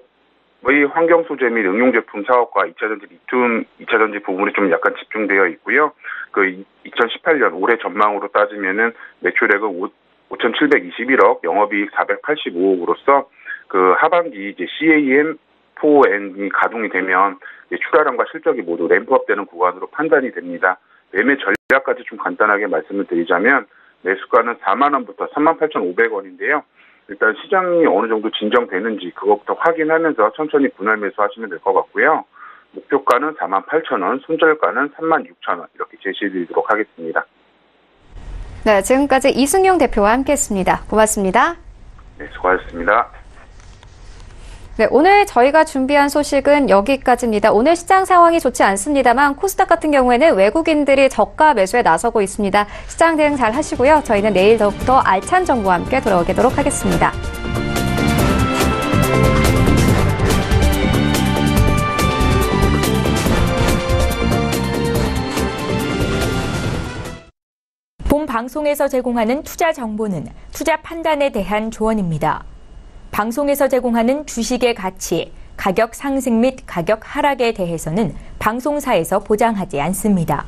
환경 소재 및 응용 제품 사업과 2차전지 리튬 2차전지 부분이 좀 약간 집중되어 있고요. 그 2018년 올해 전망으로 따지면은 매출액은 5,721억, 영업이익 485억으로서 그 하반기 이제 CAM4N이 가동이 되면 출하량과 실적이 모두 램프업되는 구간으로 판단이 됩니다. 매매 전략까지 좀 간단하게 말씀을 드리자면 매수가는 4만 원부터 38,500원인데요. 일단 시장이 어느 정도 진정되는지 그것부터 확인하면서 천천히 분할 매수하시면 될 것 같고요. 목표가는 48,000원, 손절가는 36,000원 이렇게 제시해드리도록 하겠습니다. 네, 지금까지 이승용 대표와 함께했습니다. 고맙습니다. 네, 수고하셨습니다. 네, 오늘 저희가 준비한 소식은 여기까지입니다. 오늘 시장 상황이 좋지 않습니다만 코스닥 같은 경우에는 외국인들이 저가 매수에 나서고 있습니다. 시장 대응 잘 하시고요. 저희는 내일 더욱더 알찬 정보와 함께 돌아오도록 하겠습니다. 본 방송에서 제공하는 투자 정보는 투자 판단에 대한 조언입니다. 방송에서 제공하는 주식의 가치, 가격 상승 및 가격 하락에 대해서는 방송사에서 보장하지 않습니다.